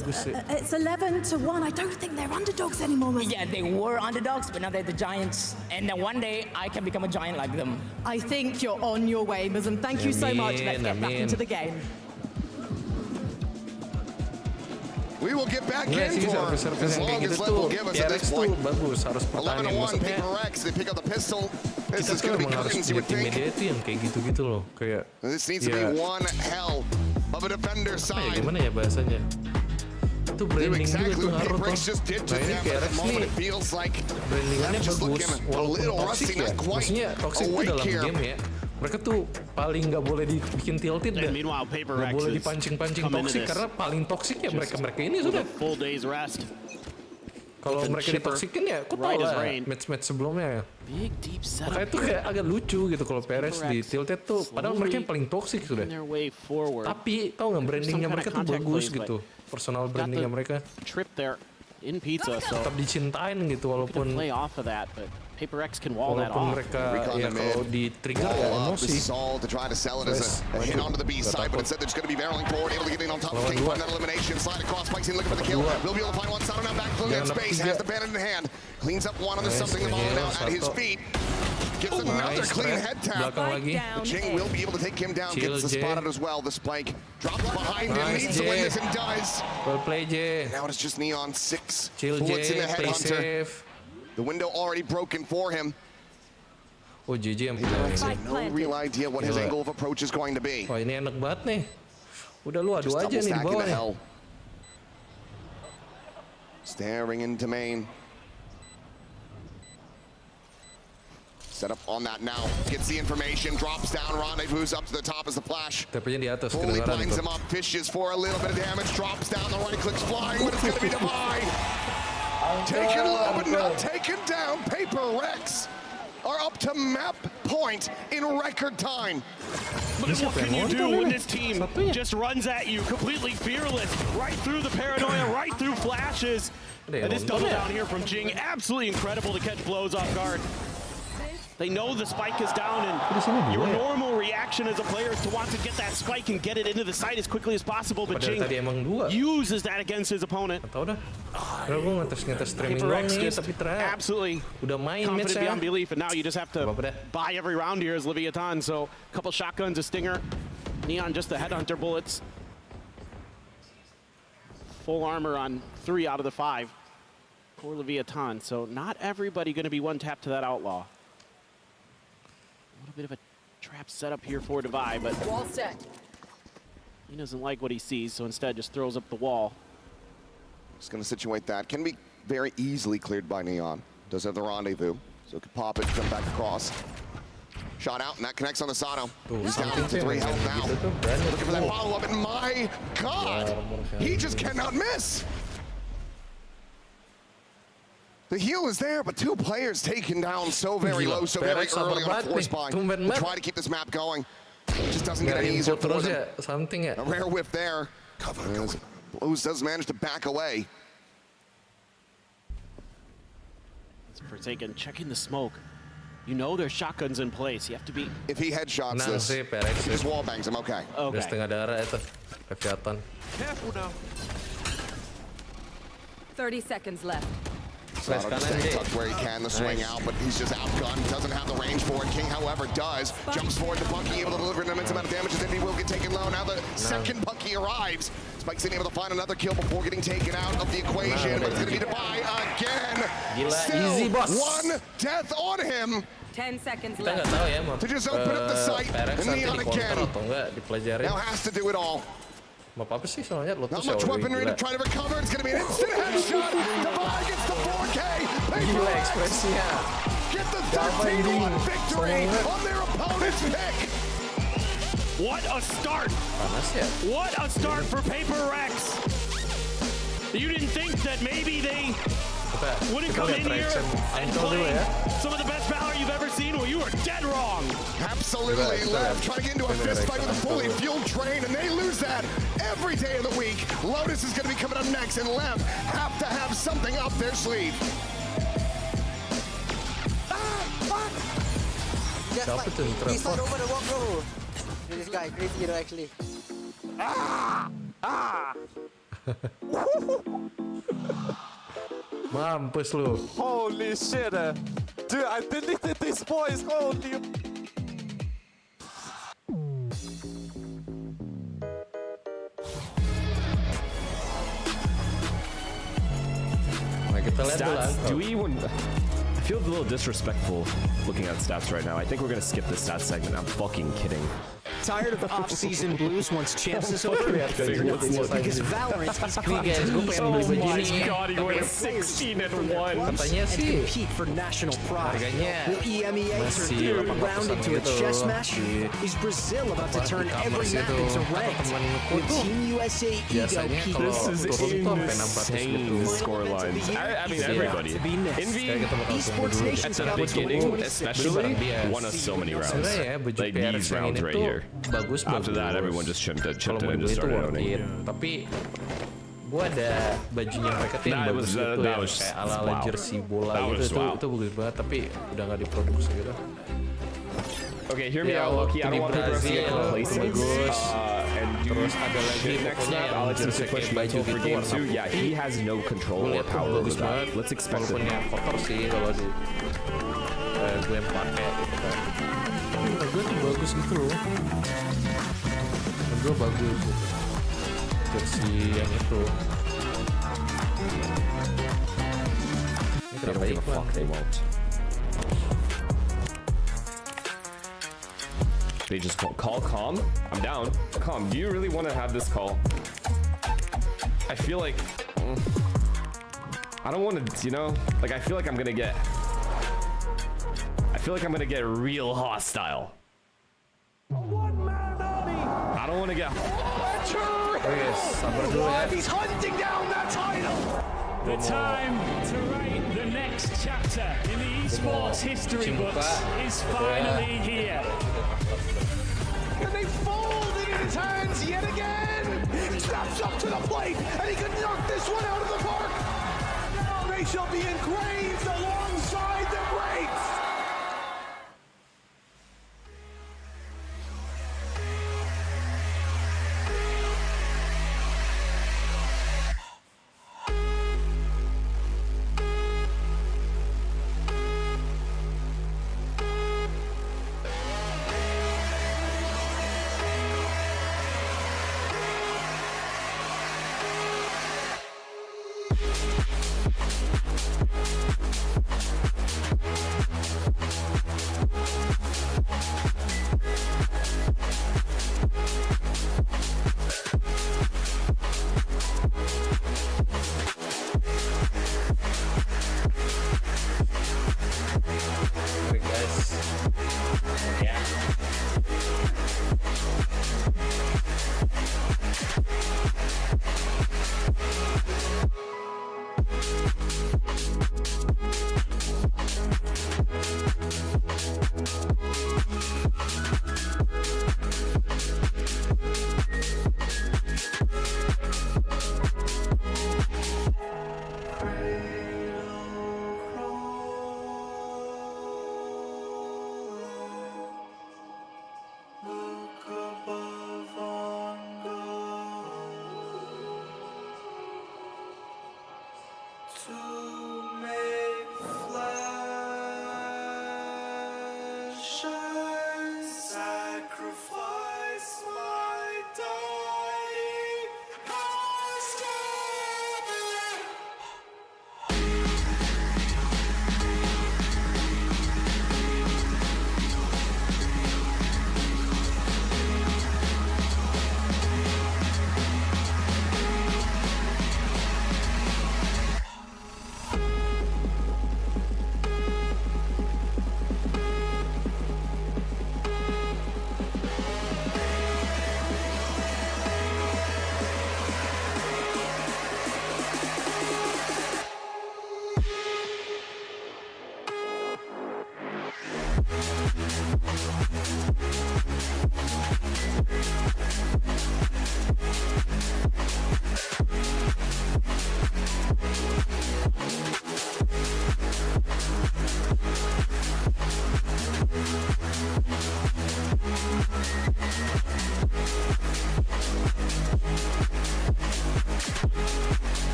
[SPEAKER 8] it's 11-1. I don't think they're underdogs anymore, Muslim.
[SPEAKER 9] Yeah, they were underdogs, but now they're the giants, and then one day I can become a giant like them.
[SPEAKER 8] I think you're on your way, Muslim. Thank you so much. Let's get back into the game.
[SPEAKER 2] We will get back into her as long as LEV will give us at this point. 11-1 PRX, they pick up the pistol. This is going to be curtains, you would think. This needs to be one hell of a defender side.
[SPEAKER 4] Gimana ya bahasanya? tuh branding juga tuh ngaruh tuh. Nah ini PRX nih brandingannya bagus, walaupun toxic ya. Maksudnya toxic itu dalam game ya. Mereka tuh paling nggak boleh dibikin tilted deh. Nggak boleh dipancing-pancing toxic karena paling toxic ya mereka ini sudah. Kalau mereka ditoksikin ya, aku tau lah match-match sebelumnya ya. Makanya itu kayak agak lucu gitu kalau PRX di tilted tuh, padahal mereka yang paling toxic sudah. Tapi tau nggak brandingnya mereka tuh bagus gitu, personal brandingnya mereka. Tetap dicintain gitu walaupun
[SPEAKER 3] PRX can wall that off.
[SPEAKER 4] Mereka ya kalau di trigger ya emosi.
[SPEAKER 2] To try to sell it as a hit onto the B side, but instead they're just going to be barreling forward, able to get in on top of King, find that elimination, slide across, spikes in, looking for the kill. Will be able to find one, Sato now back, clearing space, has the bandit in hand, cleans up one on the something, the ball now at his feet. Gets another clean head tap. Jing will be able to take him down, gets the spotted as well, the spike. Drops behind him, needs to win this and does.
[SPEAKER 4] Well played, J.
[SPEAKER 2] Now it's just Neon 6
[SPEAKER 4] Chill,
[SPEAKER 2] bullets in the
[SPEAKER 4] J, play
[SPEAKER 2] headhunter.
[SPEAKER 4] safe.
[SPEAKER 2] The window already broken for him.
[SPEAKER 4] Oh JJ yang
[SPEAKER 2] no real idea what his angle of approach is going to be.
[SPEAKER 4] Wah ini enak banget nih. Udah lu adu aja nih di bawah ya.
[SPEAKER 2] Staring into main. Set up on that now. Gets the information, drops down, rendezvous up to the top as the flash.
[SPEAKER 4] Tapi di atas
[SPEAKER 2] fully
[SPEAKER 4] kedengaran
[SPEAKER 2] blinds
[SPEAKER 4] itu.
[SPEAKER 2] him up, fishes for a little bit of damage, drops down, the right click's flying, but it's going to be Divine. Taken low but not taken down. PRX are up to map point in record time.
[SPEAKER 3] But what can you do when this team just runs at you completely fearless, right through the paranoia, right through flashes? And this double down here from Jing, absolutely incredible to catch blows off guard. They know the spike is down, and your normal reaction as a player is to want to get that spike and get it into the site as quickly as possible, but Jing uses that against his opponent. Absolutely confident beyond belief, and now you just have to buy every round here as Leviathan. So a couple shotguns, a stinger, Neon just the headhunter bullets. Full armor on 3 out of the 5 for Leviathan, so not everybody going to be one tap to that outlaw. A little bit of a trap setup here for Divide, but
[SPEAKER 8] wall set.
[SPEAKER 2] He doesn't like what he sees, so instead just throws up the wall. Just going to situate that. Can be very easily cleared by Neon. Does have the rendezvous, so could pop it, come back across. Shot out, and that connects on the Sato. He's down to 3 health now. Looking for that follow-up, and my God, he just cannot miss. The heal is there, but 2 players taken down so very low, so very early on a force bind. We'll try to keep this map going. It just doesn't get any easier for them. A rare whiff there. As Blues does manage to back away.
[SPEAKER 3] It's Forsaken checking the smoke. You know there's shotguns in place. You have to be...
[SPEAKER 2] If he headshots this, he just wall bangs him, okay.
[SPEAKER 4] Udah setengah darah itu. Kelihatan.
[SPEAKER 1] Careful now.
[SPEAKER 8] 30 seconds left.
[SPEAKER 2] Sato just staying tucked where he can, the swing out, but he's just outgunned, doesn't have the range for it. King, however, does. Jumps forward to Bucky, able to deliver an immense amount of damage, and then he will get taken low. Now the second Bucky arrives. Spike's able to find another kill before getting taken out of the equation, but it's going to be Divide again.
[SPEAKER 4] Gila,
[SPEAKER 2] still
[SPEAKER 4] easy boss.
[SPEAKER 2] 1 death on him.
[SPEAKER 8] 10 seconds
[SPEAKER 4] Kita
[SPEAKER 8] left.
[SPEAKER 4] nggak tahu ya mau
[SPEAKER 2] To just open up the site,
[SPEAKER 4] PRX
[SPEAKER 2] and Neon again.
[SPEAKER 4] Atau enggak dipelajari.
[SPEAKER 2] Now has to do it all.
[SPEAKER 4] Mau apa sih soalnya lo tuh
[SPEAKER 2] Not much weaponry to try to recover. It's going to be an instant headshot. Divide gets the 4K.
[SPEAKER 4] Gila ekspresinya.
[SPEAKER 2] Get the 13-1 victory on their opponent's pick.
[SPEAKER 3] What a start!
[SPEAKER 4] Panas ya?
[SPEAKER 3] What a start for PRX! You didn't think that maybe they wouldn't come in here and play some of the best Valor you've ever seen? Well, you are dead wrong.
[SPEAKER 2] Absolutely. LEV trying to get into a fist fight with a fully fueled train, and they lose that every day of the week. Lotus is going to be coming up next, and LEV have to have something up their sleeve.
[SPEAKER 4] Siapa tuh yang
[SPEAKER 7] He's not over the wall, bro. This guy, crazy hero actually.
[SPEAKER 4] Mampus lu.
[SPEAKER 6] Holy shit. Dude, I deleted these boys. Holy.
[SPEAKER 4] Nah, kita lihat dulu.
[SPEAKER 10] Stats, do we even... I feel a little disrespectful looking at stats right now. I think we're gonna skip the stats segment. I'm fucking kidding.
[SPEAKER 11] Tired of off-season blues once champs is over? Because Valorant is content.
[SPEAKER 9] Oh my god, he went 16 and 1.
[SPEAKER 4] Katanya
[SPEAKER 11] And
[SPEAKER 4] sih
[SPEAKER 11] compete for national pride.
[SPEAKER 4] harganya
[SPEAKER 11] Will EMEA turn
[SPEAKER 4] masih
[SPEAKER 11] every
[SPEAKER 4] 800-an
[SPEAKER 11] round into a
[SPEAKER 4] gitu.
[SPEAKER 11] chess match? Is Brazil about to turn every map into ranked? Will Team USA ego
[SPEAKER 4] biasanya
[SPEAKER 11] peak?
[SPEAKER 4] kalau
[SPEAKER 6] This is
[SPEAKER 4] turun tuh sampai 600 gitu.
[SPEAKER 6] insane score lines. I mean, everybody.
[SPEAKER 11] To be next.
[SPEAKER 6] Envy,
[SPEAKER 4] Kayak kita bakal tunggu
[SPEAKER 11] Esports
[SPEAKER 4] dulu.
[SPEAKER 11] Nations
[SPEAKER 6] at the
[SPEAKER 11] got to
[SPEAKER 6] beginning,
[SPEAKER 11] 26.
[SPEAKER 6] especially,
[SPEAKER 4] bias.
[SPEAKER 6] won us so many rounds.
[SPEAKER 4] Sebenarnya ya baju
[SPEAKER 6] Like
[SPEAKER 4] PRX
[SPEAKER 6] these
[SPEAKER 4] yang
[SPEAKER 6] rounds
[SPEAKER 4] ini
[SPEAKER 6] right
[SPEAKER 4] tuh
[SPEAKER 6] here.
[SPEAKER 4] bagus.
[SPEAKER 6] After that, everyone just chipped
[SPEAKER 4] Kalau
[SPEAKER 6] in
[SPEAKER 4] mau
[SPEAKER 6] and
[SPEAKER 4] dibeli
[SPEAKER 6] just
[SPEAKER 4] itu
[SPEAKER 6] started
[SPEAKER 4] worth
[SPEAKER 6] owning.
[SPEAKER 4] it. Tapi gua ada bajunya mereka tuh yang
[SPEAKER 6] Nah, it
[SPEAKER 4] bagus
[SPEAKER 6] was,
[SPEAKER 4] gitu
[SPEAKER 6] that
[SPEAKER 4] yang
[SPEAKER 6] was-
[SPEAKER 4] kayak ala-ala
[SPEAKER 6] wow.
[SPEAKER 4] jersey bola
[SPEAKER 6] That
[SPEAKER 4] gitu
[SPEAKER 6] was wow.
[SPEAKER 4] itu bagus banget tapi udah nggak diproduksi gitu.
[SPEAKER 6] Okay, hear me
[SPEAKER 4] Ya,
[SPEAKER 6] out, Loki. I
[SPEAKER 4] waktu
[SPEAKER 6] don't
[SPEAKER 4] di
[SPEAKER 6] want people to
[SPEAKER 4] Brazil,
[SPEAKER 6] get complacent.
[SPEAKER 4] bagus.
[SPEAKER 6] And
[SPEAKER 4] Terus ada lagi
[SPEAKER 6] next
[SPEAKER 4] pokoknya
[SPEAKER 6] map,
[SPEAKER 4] yang
[SPEAKER 6] Alex needs to
[SPEAKER 4] jersey
[SPEAKER 6] push
[SPEAKER 4] kayak baju
[SPEAKER 6] mental for
[SPEAKER 4] gitu
[SPEAKER 6] game
[SPEAKER 4] warna
[SPEAKER 6] 2. Yeah, he has no control
[SPEAKER 4] Gue
[SPEAKER 6] or
[SPEAKER 4] lihat tuh
[SPEAKER 6] power
[SPEAKER 4] bagus
[SPEAKER 6] over
[SPEAKER 4] banget.
[SPEAKER 6] that. Let's expect
[SPEAKER 4] Walaupun
[SPEAKER 6] it.
[SPEAKER 4] ya kotor sih kalau di gue yang pakai gitu kan. Menurut gue tuh bagus gitu loh. Menurut gue bagus gitu. Jersey yang itu. Ini
[SPEAKER 6] They don't give a fuck, they won't. They just won't. Call calm? I'm down. Calm, do you really want to have this call? I feel like... I don't want to, you know? Like, I feel like I'm going to get... I feel like I'm going to get real hostile. I don't want to get...
[SPEAKER 4] Oke, sabar dulu ya.
[SPEAKER 11] He's hunting down that title.
[SPEAKER 12] The time to write the next chapter in the esports history books is finally here.
[SPEAKER 11] And they fold it in his hands yet again. Steps up to the plate, and he can knock this one out of the park. Now they shall be engraved alongside the greats.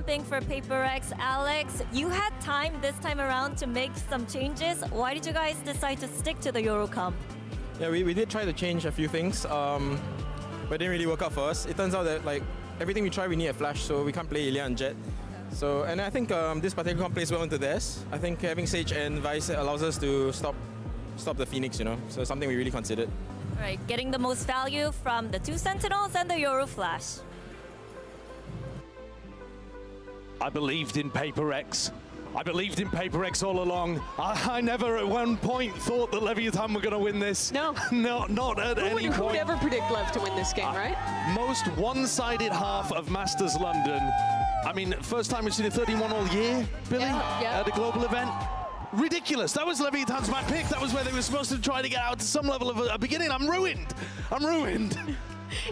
[SPEAKER 13] comping for PRX. Alex, you had time this time around to make some changes. Why did you guys decide to stick to the Euro comp?
[SPEAKER 14] Yeah, we did try to change a few things, but it didn't really work out for us. It turns out that like everything we try, we need a flash, so we can't play Ilya and Jet. So, and I think this particular comp plays well into theirs. I think having Sage and Vice allows us to stop the Phoenix, you know. So something we really considered.
[SPEAKER 13] All right, getting the most value from the 2 Sentinels and the Euro flash.
[SPEAKER 15] I believed in PRX. I believed in PRX all along. I never at one point thought that Leviathan were going to win this.
[SPEAKER 16] No.
[SPEAKER 15] No, not at any point.
[SPEAKER 16] Who would ever predict Lev to win this game, right?
[SPEAKER 15] Most one-sided half of Masters London. I mean, first time we've seen a 31 all year, Billy, at a global event. Ridiculous. That was Leviathan's map pick. That was where they were supposed to try to get out to some level of a beginning. I'm ruined. I'm ruined.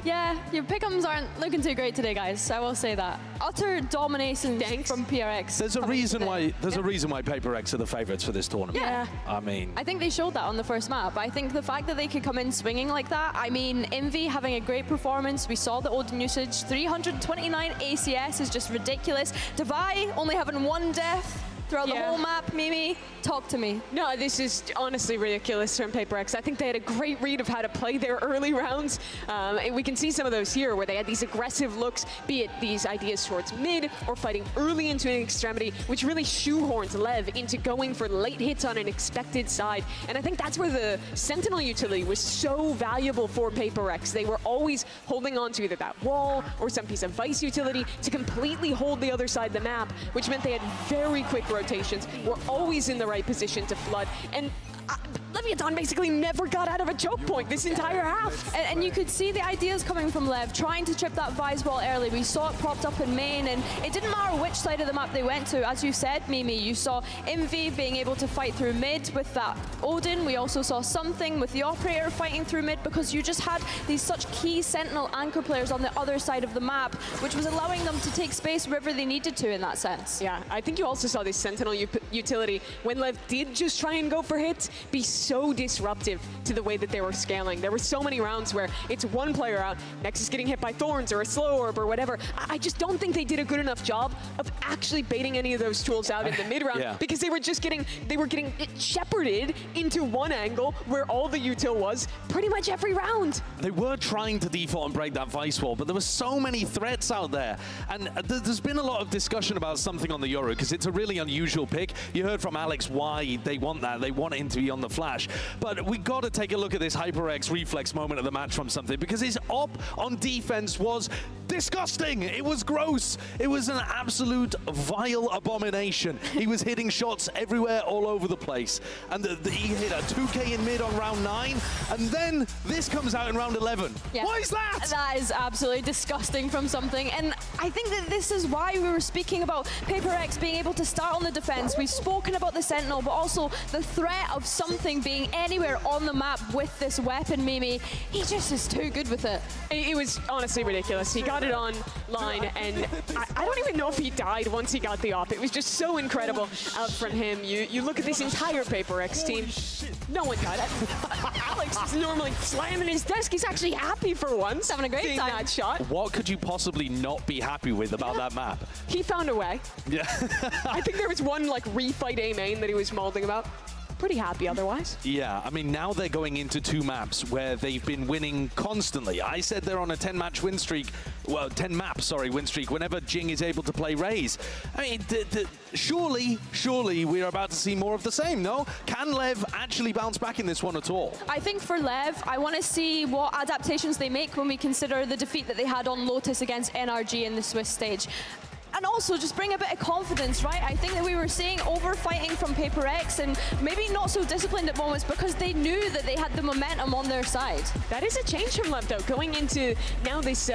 [SPEAKER 17] Yeah, your pick'ems aren't looking too great today, guys. I will say that. Utter domination from PRX.
[SPEAKER 15] There's a reason why. There's a reason why PRX are the favourites for this tournament.
[SPEAKER 17] Yeah.
[SPEAKER 15] I mean,
[SPEAKER 17] I think they showed that on the first map. I think the fact that they could come in swinging like that. I mean, Envy having a great performance. We saw the Odin usage. 329 ACS is just ridiculous. Devi only having 1 death throughout the whole map. Mimi, talk to me.
[SPEAKER 16] No, this is honestly ridiculous from PRX. I think they had a great read of how to play their early rounds. And we can see some of those here where they had these aggressive looks, be it these ideas towards mid or fighting early into an extremity, which really shoehorns Lev into going for late hits on an expected side. And I think that's where the Sentinel utility was so valuable for PRX. They were always holding on to either that wall or some piece of Vice utility to completely hold the other side of the map, which meant they had very quick rotations, were always in the right position to flood, and Leviathan basically never got out of a choke point this entire half.
[SPEAKER 17] And you could see the ideas coming from Lev, trying to trip that Vise wall early. We saw it propped up in main, and it didn't matter which side of the map they went to. As you said, Mimi, you saw Envy being able to fight through mid with that Odin. We also saw something with the Operator fighting through mid, because you just had these such key Sentinel anchor players on the other side of the map, which was allowing them to take space wherever they needed to in that sense.
[SPEAKER 16] Yeah, I think you also saw this Sentinel utility, when Lev did just try and go for hits, be so disruptive to the way that they were scaling. There were so many rounds where it's one player out, next is getting hit by Thorns or a Slow Orb or whatever. I just don't think they did a good enough job of actually baiting any of those tools out in the mid round, because they were getting shepherded into one angle where all the util was pretty much every round.
[SPEAKER 15] They were trying to default and break that Vice wall, but there were so many threats out there. And there's been a lot of discussion about something on the Euro, because it's a really unusual pick. You heard from Alex why they want that. They want him to be on the flash. But we got to take a look at this HyperX reflex moment of the match from something, because his op on defense was disgusting. It was gross. It was an absolute vile abomination. He was hitting shots everywhere, all over the place. And he hit a 2K in mid on round 9, and then this comes out in round 11.
[SPEAKER 17] Yeah.
[SPEAKER 15] Why is that?
[SPEAKER 17] That is absolutely disgusting from something. And I think that this is why we were speaking about PRX being able to start on the defense. We've spoken about the Sentinel, but also the threat of something being anywhere on the map with this weapon, Mimi. He just is too good with it.
[SPEAKER 16] It was honestly ridiculous. He got it on line, and I don't even know if he died once he got the op. It was just so incredible out from him. You look at this entire PRX team, no one died. Alex is normally slamming his desk. He's actually happy for once.
[SPEAKER 17] Having a great time.
[SPEAKER 16] That shot.
[SPEAKER 15] What could you possibly not be happy with about that map?
[SPEAKER 16] He found a way.
[SPEAKER 15] Yeah.
[SPEAKER 16] I think there was one like refight A main that he was molding about. Pretty happy otherwise.
[SPEAKER 15] Yeah, I mean, now they're going into 2 maps where they've been winning constantly. I said they're on a 10-match win streak, well, 10-map, sorry, win streak, whenever Jing is able to play Raze. I mean, surely we're about to see more of the same, no? Can Lev actually bounce back in this one at all?
[SPEAKER 17] I think for Lev, I want to see what adaptations they make when we consider the defeat that they had on Lotus against NRG in the Swiss stage. And also just bring a bit of confidence, right? I think that we were seeing over-fighting from PRX and maybe not so disciplined at moments because they knew that they had the momentum on their side.
[SPEAKER 16] That is a change from Lev, though, going into now this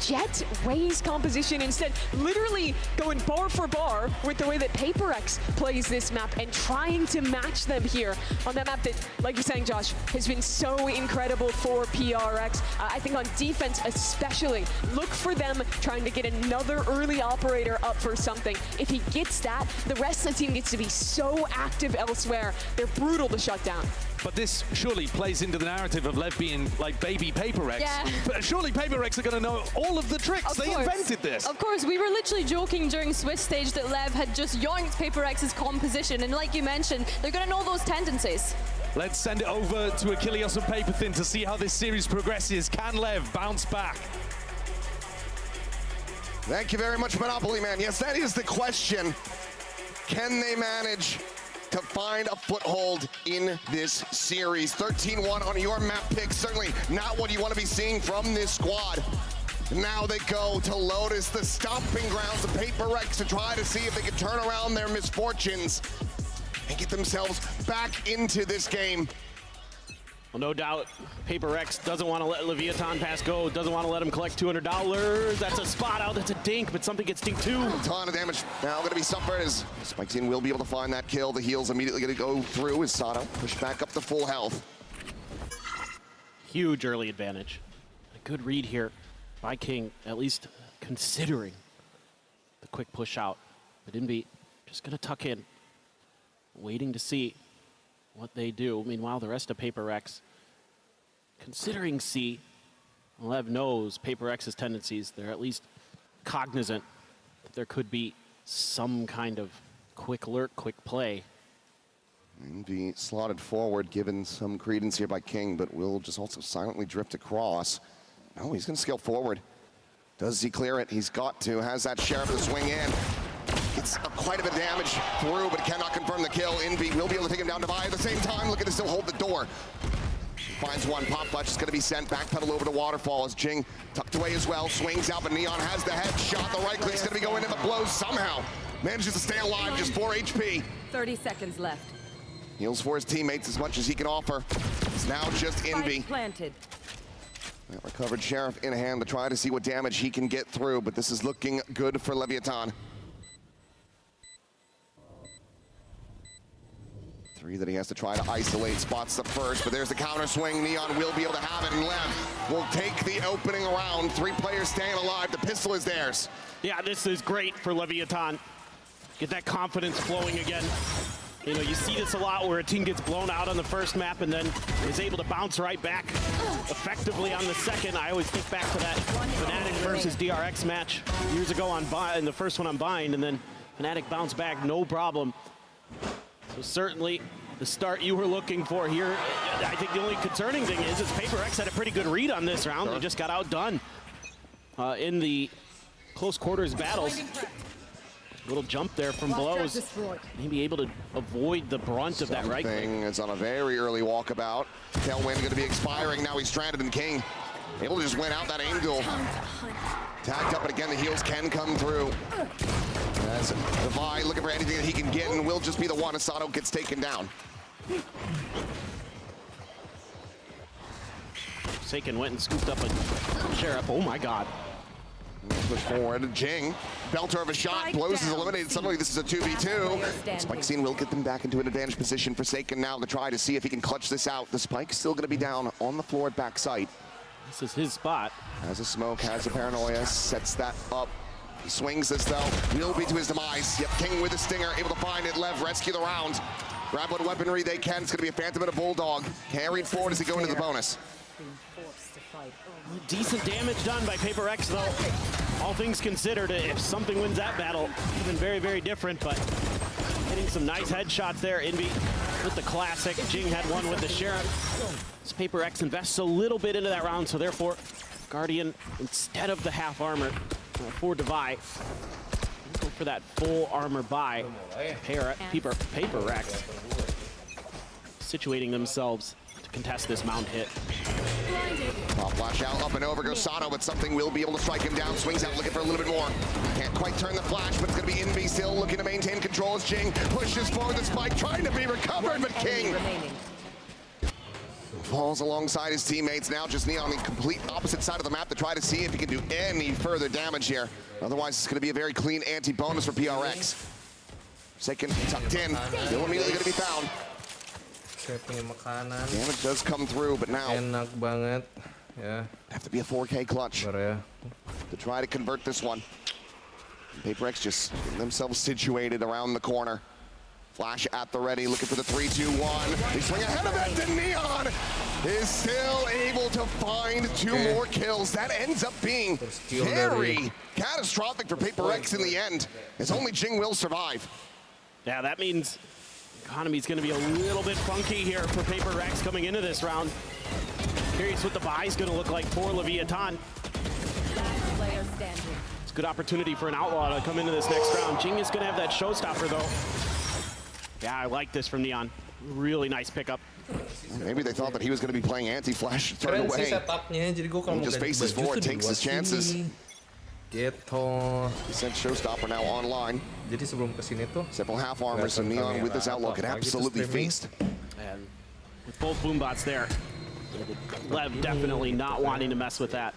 [SPEAKER 16] Jet Raze composition instead, literally going bar for bar with the way that PRX plays this map and trying to match them here on that map that, like you're saying, Josh, has been so incredible for PRX. I think on defense especially, look for them trying to get another early operator up for something. If he gets that, the rest of the team gets to be so active elsewhere. They're brutal to shut down.
[SPEAKER 15] But this surely plays into the narrative of LEV being like baby PaperX.
[SPEAKER 16] Yeah.
[SPEAKER 15] But surely PaperX are going to know all of the tricks. They invented this.
[SPEAKER 16] Of course, we were literally joking during Swiss stage that LEV had just yoinked PaperX's composition, and like you mentioned, they're going to know those tendencies.
[SPEAKER 15] Let's send it over to Achilles and Paperthin to see how this series progresses. Can LEV bounce back?
[SPEAKER 2] Thank you very much, Monopoly Man. Yes, that is the question. Can they manage to find a foothold in this series? 13-1 on your map pick. Certainly not what you want to be seeing from this squad. Now they go to Lotus, the stomping grounds of PaperX, to try to see if they can turn around their misfortunes and get themselves back into this game.
[SPEAKER 3] Well, no doubt, PaperX doesn't want to let Leviathan pass go, doesn't want to let him collect $200. That's a spot out, that's a dink, but something gets dinked too.
[SPEAKER 2] A ton of damage now going to be suffered as Spec team will be able to find that kill. The heal's immediately going to go through as Sato pushed back up to full health.
[SPEAKER 3] Huge early advantage. A good read here by King, at least considering the quick push out. But Envy just going to tuck in, waiting to see what they do. Meanwhile, the rest of PaperX, considering C, LEV knows PaperX's tendencies. They're at least cognizant that there could be some kind of quick alert, quick play.
[SPEAKER 2] Envy slotted forward, given some credence here by King, but will just also silently drift across. No, he's going to scale forward. Does he clear it? He's got to. Has that Sheriff to swing in. It's quite a bit of damage through, but cannot confirm the kill. Envy will be able to take him down to Vi at the same time, looking to still hold the door. Finds one. Pop Clutch is going to be sent backpedal over to Waterfall as Jing tucked away as well. Swings out, but Neon has the headshot. The right click's going to be going in, but blows somehow. Manages to stay alive, just 4 HP.
[SPEAKER 8] 30 seconds left.
[SPEAKER 2] Heals for his teammates as much as he can offer. It's now just Envy.
[SPEAKER 8] Planted.
[SPEAKER 2] That recovered Sheriff in hand to try to see what damage he can get through, but this is looking good for Leviathan. 3 that he has to try to isolate. Spots the first, but there's the counter swing. Neon will be able to have it, and LEV will take the opening round. 3 players staying alive. The pistol is theirs.
[SPEAKER 3] Yeah, this is great for Leviathan. Get that confidence flowing again. You know, you see this a lot where a team gets blown out on the first map and then is able to bounce right back effectively on the second. I always think back to that Fnatic versus DRX match years ago on in the first one on Bind, and then Fnatic bounced back, no problem. So certainly the start you were looking for here. I think the only concerning thing is PaperX had a pretty good read on this round. They just got outdone in the close quarters battles. Little jump there from blows. Maybe able to avoid the brunt of that right click.
[SPEAKER 2] It's on a very early walkabout. Tailwind going to be expiring. Now he's stranded, and King able to just win out that aim duel. Tagged up, but again, the heals can come through. As Levi looking for anything that he can get, and will just be the one as Sato gets taken down.
[SPEAKER 3] Saken went and scooped up a Sheriff. Oh my God.
[SPEAKER 2] Push forward, Jing. Belter of a shot, blows is eliminated. Suddenly this is a 2v2. Spike scene will get them back into an advantage position for Saken now to try to see if he can clutch this out. The Spike's still going to be down on the floor at backside.
[SPEAKER 3] This is his spot.
[SPEAKER 2] Has a smoke, has a paranoia, sets that up. He swings this though, will be to his demise. Yep, King with a stinger, able to find it. LEV rescue the round. Grab what weaponry they can. It's going to be a Phantom and a Bulldog. Carried forward as he go into the bonus.
[SPEAKER 3] Decent damage done by PaperX though. All things considered, if something wins that battle, it's been very, very different, but hitting some nice headshots there. Envy with the classic. Jing had one with the Sheriff. This PaperX invests a little bit into that round, so therefore Guardian, instead of the half armor for Devi, go for that full armor buy. PaperX situating themselves to contest this mount hit.
[SPEAKER 2] Pop flash out, up and over goes Sato, but something will be able to strike him down. Swings out, looking for a little bit more. Can't quite turn the flash, but it's going to be Envy still looking to maintain control as Jing pushes forward the Spike, trying to be recovered, but King falls alongside his teammates. Now just Neon on the complete opposite side of the map to try to see if he can do any further damage here. Otherwise, it's going to be a very clean anti-bonus for PRX. Second tucked in, still immediately going to be found. Damage does come through, but now
[SPEAKER 4] enak banget. Yeah.
[SPEAKER 2] Have to be a 4K clutch to try to convert this one. PaperX just getting themselves situated around the corner. Flash at the ready, looking for the 3-2-1. They swing ahead of it, and Neon is still able to find 2 more kills. That ends up being very catastrophic for PRX in the end, as only Jing will survive.
[SPEAKER 3] Yeah, that means economy's going to be a little bit funky here for PRX coming into this round. Curious what the buy's going to look like for Leviathan. It's a good opportunity for an Outlaw to come into this next round. Jing is going to have that showstopper, though. Yeah, I like this from Neon. Really nice pickup.
[SPEAKER 2] Maybe they thought that he was going to be playing anti-flash, throw it away. He just faces forward, takes his chances.
[SPEAKER 4] Gitu.
[SPEAKER 2] He sent showstopper now online.
[SPEAKER 4] Jadi sebelum kesini tuh,
[SPEAKER 2] several half armors, so Neon with this Outlaw could absolutely feast.
[SPEAKER 3] And with both boombots there, Lev definitely not wanting to mess with that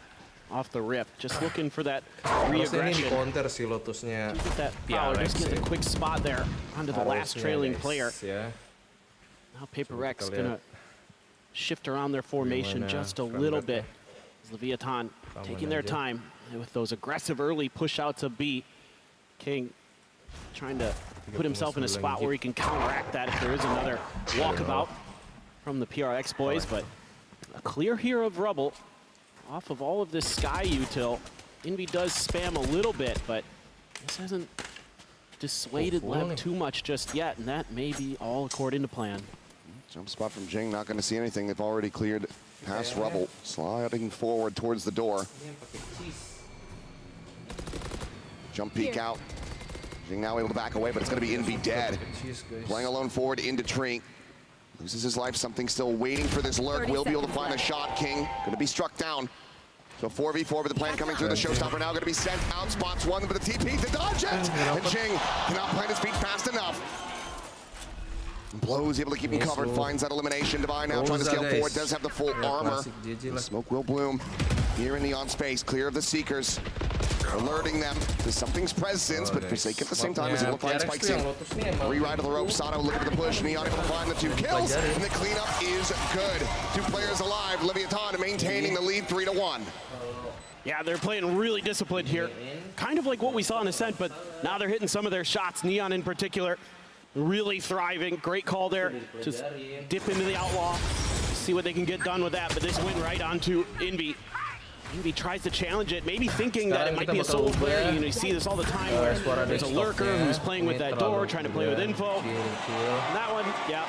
[SPEAKER 3] off the rip. Just looking for that re-aggression.
[SPEAKER 4] Ini counter si Lotusnya.
[SPEAKER 3] Get that power, just get a quick spot there onto the last trailing player. Now PRX gonna shift around their formation just a little bit. Leviathan taking their time with those aggressive early push outs of B. King trying to put himself in a spot where he can counteract that if there is another walkabout from the PRX boys, but a clear here of rubble off of all of this sky util. Envy does spam a little bit, but this hasn't dissuaded Lev too much just yet, and that may be all according to plan.
[SPEAKER 2] Jump spot from Jing, not going to see anything. They've already cleared past rubble, sliding forward towards the door. Jump peek out. Jing now able to back away, but it's going to be Envy dead. Playing alone forward into tree. Loses his life, something still waiting for this lurk. Will be able to find a shot, King. Going to be struck down. So 4v4 with the plan coming through. The showstopper now going to be sent out. Spots one with a TP to dodge it. And Jing cannot plant his feet fast enough. Blows able to keep him covered, finds that elimination. Divine now trying to scale forward, does have the full armor. The smoke will bloom here in the on space, clear of the Seekers. Alerting them to something's presence, but Forsaken at the same time is able to find Spikes in. Rewrite of the rope, Sato looking for the push, Neon able to find the 2 kills, and the cleanup is good. 2 players alive, Leviathan maintaining the lead 3-1.
[SPEAKER 3] Yeah, they're playing really disciplined here. Kind of like what we saw in Ascent, but now they're hitting some of their shots, Neon in particular. Really thriving, great call there. Just dip into the Outlaw, see what they can get done with that, but this win right onto Envy. Envy tries to challenge it, maybe thinking that it might be a solo player. You know, you see this all the time where there's a lurker who's playing with that door, trying to play with info. That one, yeah.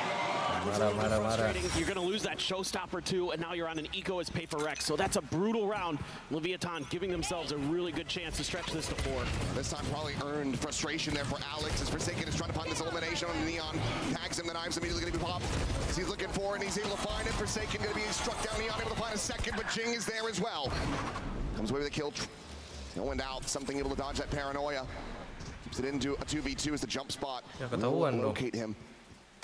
[SPEAKER 3] You're going to lose that showstopper too, and now you're on an eco as PRX. So that's a brutal round. Leviathan giving themselves a really good chance to stretch this to 4.
[SPEAKER 2] This time probably earned frustration there for Alex as Forsaken is trying to find this elimination on Neon. Tags him, the knives immediately going to be popped. He's looking for it, and he's able to find it. Forsaken going to be struck down. Neon able to find a second, but Jing is there as well. Comes away with a kill. Tailwind out, something able to dodge that paranoia. Keeps it into a 2v2 as the jump spot. Locate him.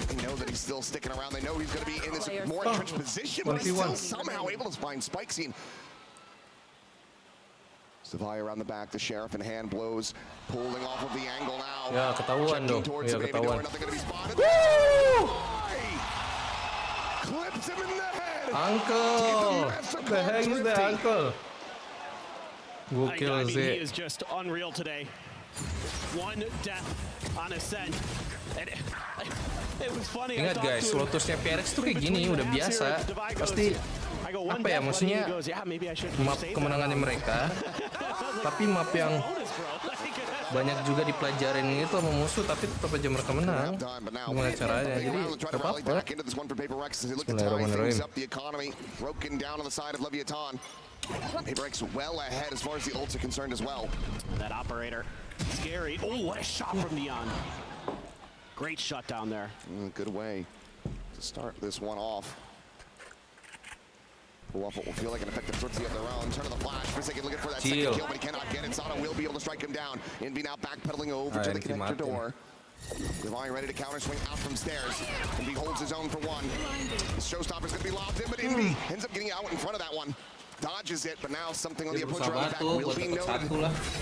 [SPEAKER 2] They know that he's still sticking around. They know he's going to be in this more entrenched position, but he's still somehow able to find Spike scene. Savai around the back, the Sheriff in hand, blows, pulling off of the angle now.
[SPEAKER 4] Ya, ketahuan dong. Ya, ketahuan.
[SPEAKER 2] Nothing going to be spotted. Clips him in the head.
[SPEAKER 4] Uncle! What the heck is that, Uncle?
[SPEAKER 3] I mean, he is just unreal today. 1 death on Ascent.
[SPEAKER 4] Ingat guys, Lotusnya PRX tuh kayak gini, udah biasa. Pasti, apa ya, maksudnya map kemenangannya mereka, tapi map yang banyak juga dipelajarin itu sama musuh, tapi tetap aja mereka menang. Gimana caranya, jadi gak apa-apa. Bismillahirrahmanirrahim.
[SPEAKER 2] PRX well ahead as far as the ults are concerned as well.
[SPEAKER 3] That operator, scary. Oh, what a shot from Neon. Great shut down there.
[SPEAKER 2] Good way to start this one off. Pull off what will feel like an effective towards the other round. Turn of the flash. Forsaken looking for that second kill, but he cannot get it. Sato will be able to strike him down. Envy now backpedaling over to the connector door. Divine ready to counter swing out from stairs. Envy holds his own for 1. The showstopper's going to be locked in, but Envy ends up getting out in front of that one. Dodges it, but now something on the approach around the back will be noted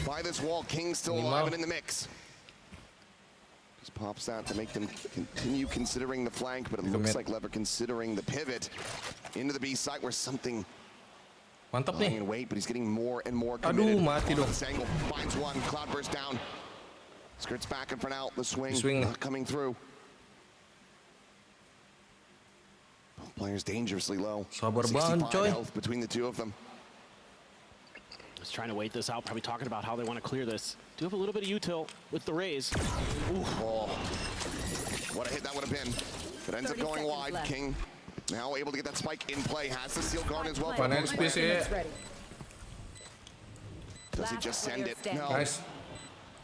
[SPEAKER 2] by this wall. King still alive and in the mix. Just pops that to make them continue considering the flank, but it looks like Lev are considering the pivot into the B site where something
[SPEAKER 4] mantap nih.
[SPEAKER 2] In wait, but he's getting more and more committed.
[SPEAKER 4] Aduh, mati dong.
[SPEAKER 2] This angle finds one, cloud burst down. Skirts back and for now, the swing not coming through. players dangerously low.
[SPEAKER 4] Sabar
[SPEAKER 2] 65
[SPEAKER 4] coy.
[SPEAKER 2] health between the two of them.
[SPEAKER 3] Just trying to wait this out, probably talking about how they want to clear this. Do have a little bit of util with the raise.
[SPEAKER 2] Oh, what a hit that would have been. It ends up going wide.
[SPEAKER 8] left.
[SPEAKER 2] King now able to get that spike in play. Has the steel guard as well.
[SPEAKER 4] One XP sih.
[SPEAKER 2] Does he just send it? No.
[SPEAKER 4] Nice.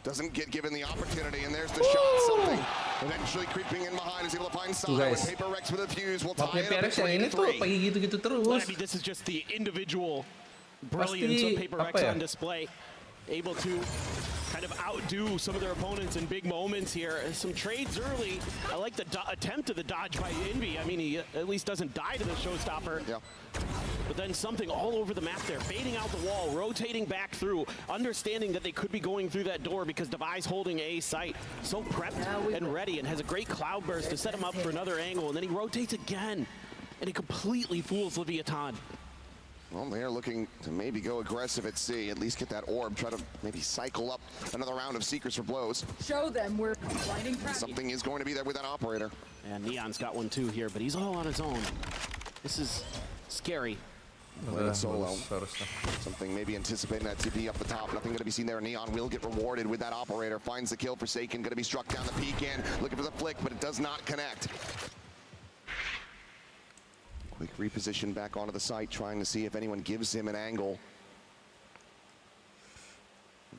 [SPEAKER 2] Doesn't get given the opportunity, and there's the shot. Something eventually creeping in behind is able to find Sada with PRX with a fuse. Will tie
[SPEAKER 4] Mapnya
[SPEAKER 2] it up
[SPEAKER 4] PRX
[SPEAKER 2] to
[SPEAKER 4] yang ini tuh
[SPEAKER 2] 3-3.
[SPEAKER 4] kayak gitu-gitu terus.
[SPEAKER 3] I mean, this is just the individual brilliance of PRX on display. Able to kind of outdo some of their opponents in big moments here. Some trades early. I like the attempt of the dodge by Envy. I mean, he at least doesn't die to the showstopper.
[SPEAKER 2] Yeah.
[SPEAKER 3] But then something all over the map there, baiting out the wall, rotating back through, understanding that they could be going through that door because Devi's holding A site. So prepped and ready, and has a great cloud burst to set him up for another angle, and then he rotates again, and he completely fools Leviathan.
[SPEAKER 2] Well, they're looking to maybe go aggressive at C, at least get that orb, try to maybe cycle up another round of Seekers for blows.
[SPEAKER 8] Show them we're blinding practice.
[SPEAKER 2] Something is going to be there with that operator.
[SPEAKER 3] And Neon's got one too here, but he's all on his own. This is scary.
[SPEAKER 2] Playing solo. Something maybe anticipating that TP up the top. Nothing going to be seen there. Neon will get rewarded with that operator. Finds the kill. Forsaken going to be struck down the peak in. Looking for the flick, but it does not connect. Quick reposition back onto the site, trying to see if anyone gives him an angle.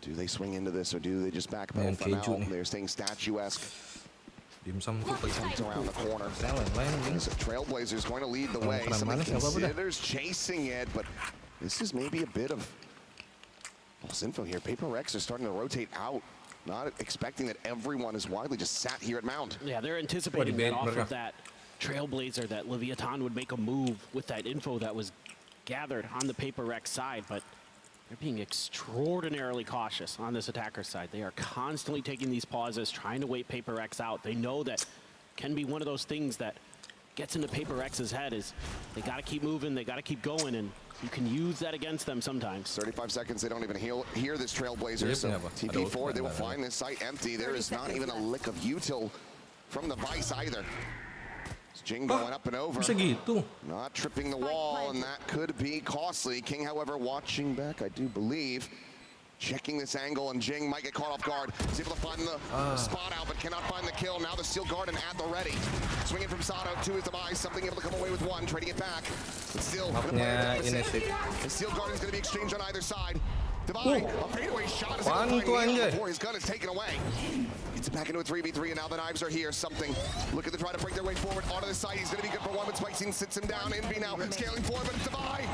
[SPEAKER 2] Do they swing into this, or do they just backpedal for now? They're staying statuesque. Around the corner. Trailblazers going to lead the way. Somebody considers chasing it, but this is maybe a bit of false info here. PRX are starting to rotate out. Not expecting that everyone is widely just sat here at Mount.
[SPEAKER 3] Yeah, they're anticipating that off of that Trailblazer that Leviathan would make a move with that info that was gathered on the PRX side, but they're being extraordinarily cautious on this attacker side. They are constantly taking these pauses, trying to wait PRX out. They know that can be one of those things that gets into PRX's head is they got to keep moving, they got to keep going, and you can use that against them sometimes.
[SPEAKER 2] 35 seconds, they don't even hear this Trailblazer, so TP4, they will find this site empty. There is not even a lick of util from the Vice either. Jing going up and over, not tripping the wall, and that could be costly. King, however, watching back, I do believe, checking this angle, and Jing might get caught off guard. He's able to find the spot out, but cannot find the kill. Now the Steel Garden at the ready. Swinging from Sato, two is Device, something able to come away with one, trading it back. But still, the Steel Garden's going to be exchanged on either side. Devi, a fadeaway shot is going to find Neon before his gun is taken away. Gets it back into a 3v3, and now the knives are here. Something looking to try to break their way forward onto the side. He's going to be good for one, but Spicing sits him down. Envy now scaling forward, but it's Devi.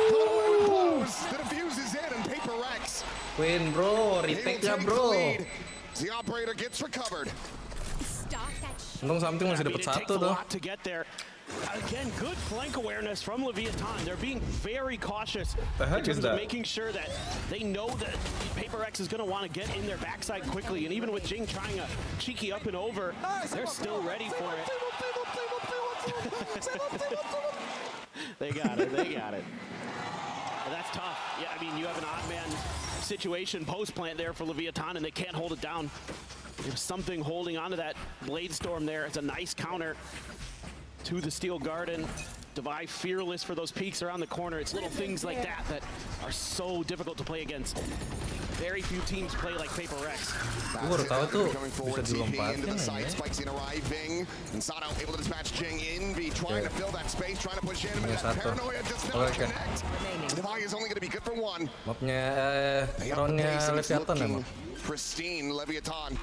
[SPEAKER 2] Coming away with blows. The defuse is in, and PRX.
[SPEAKER 4] Win, bro. Retake ya, bro.
[SPEAKER 2] The operator gets recovered.
[SPEAKER 4] Untung something masih dapat satu tuh.
[SPEAKER 3] To get there. Again, good flank awareness from Leviathan. They're being very cautious in terms of making sure that they know that PRX is going to want to get in their backside quickly. And even with Jing trying a cheeky up and over, they're still ready for it. They got it. They got it. And that's tough. Yeah, I mean, you have an odd man situation post-plant there for Leviathan, and they can't hold it down. There's something holding onto that Blade Storm there. It's a nice counter to the Steel Garden. Devi fearless for those peaks around the corner. It's little things like that that are so difficult to play against. Very few teams play like PRX.
[SPEAKER 2] Coming forward, TP into the site, Spikes in arriving, and Sato able to dispatch Jing. Envy trying to fill that space, trying to push in, but that paranoia does not connect. Devi is only going to be good for one.
[SPEAKER 4] Mapnya drone-nya Leviathan emang.
[SPEAKER 2] Pristine Leviathan.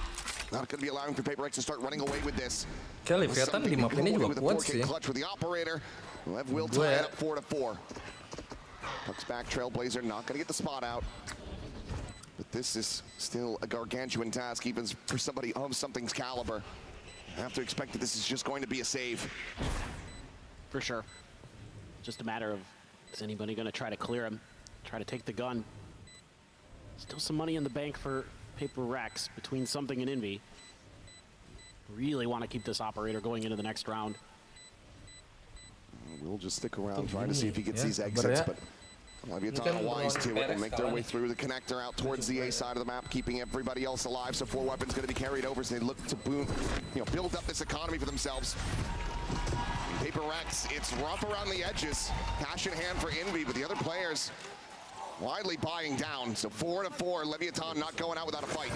[SPEAKER 2] Not going to be allowing for PRX to start running away with this.
[SPEAKER 4] Kayak Leviathan di map ini juga kuat sih.
[SPEAKER 2] Clutch with the operator. Lev will tie it up 4-4. Pucks back, Trailblazer not going to get the spot out. But this is still a gargantuan task, even for somebody of something's caliber. I have to expect that this is just going to be a save.
[SPEAKER 3] For sure. Just a matter of, is anybody going to try to clear him? Try to take the gun? Still some money in the bank for PRX between something and Envy. Really want to keep this operator going into the next round.
[SPEAKER 2] We'll just stick around trying to see if he gets these exits, but Leviathan wise to it and make their way through the connector out towards the A side of the map, keeping everybody else alive. So 4 weapons going to be carried over as they look to build up this economy for themselves. PRX, it's rough around the edges. Cash in hand for Envy, but the other players widely buying down. So 4-4, Leviathan not going out without a fight.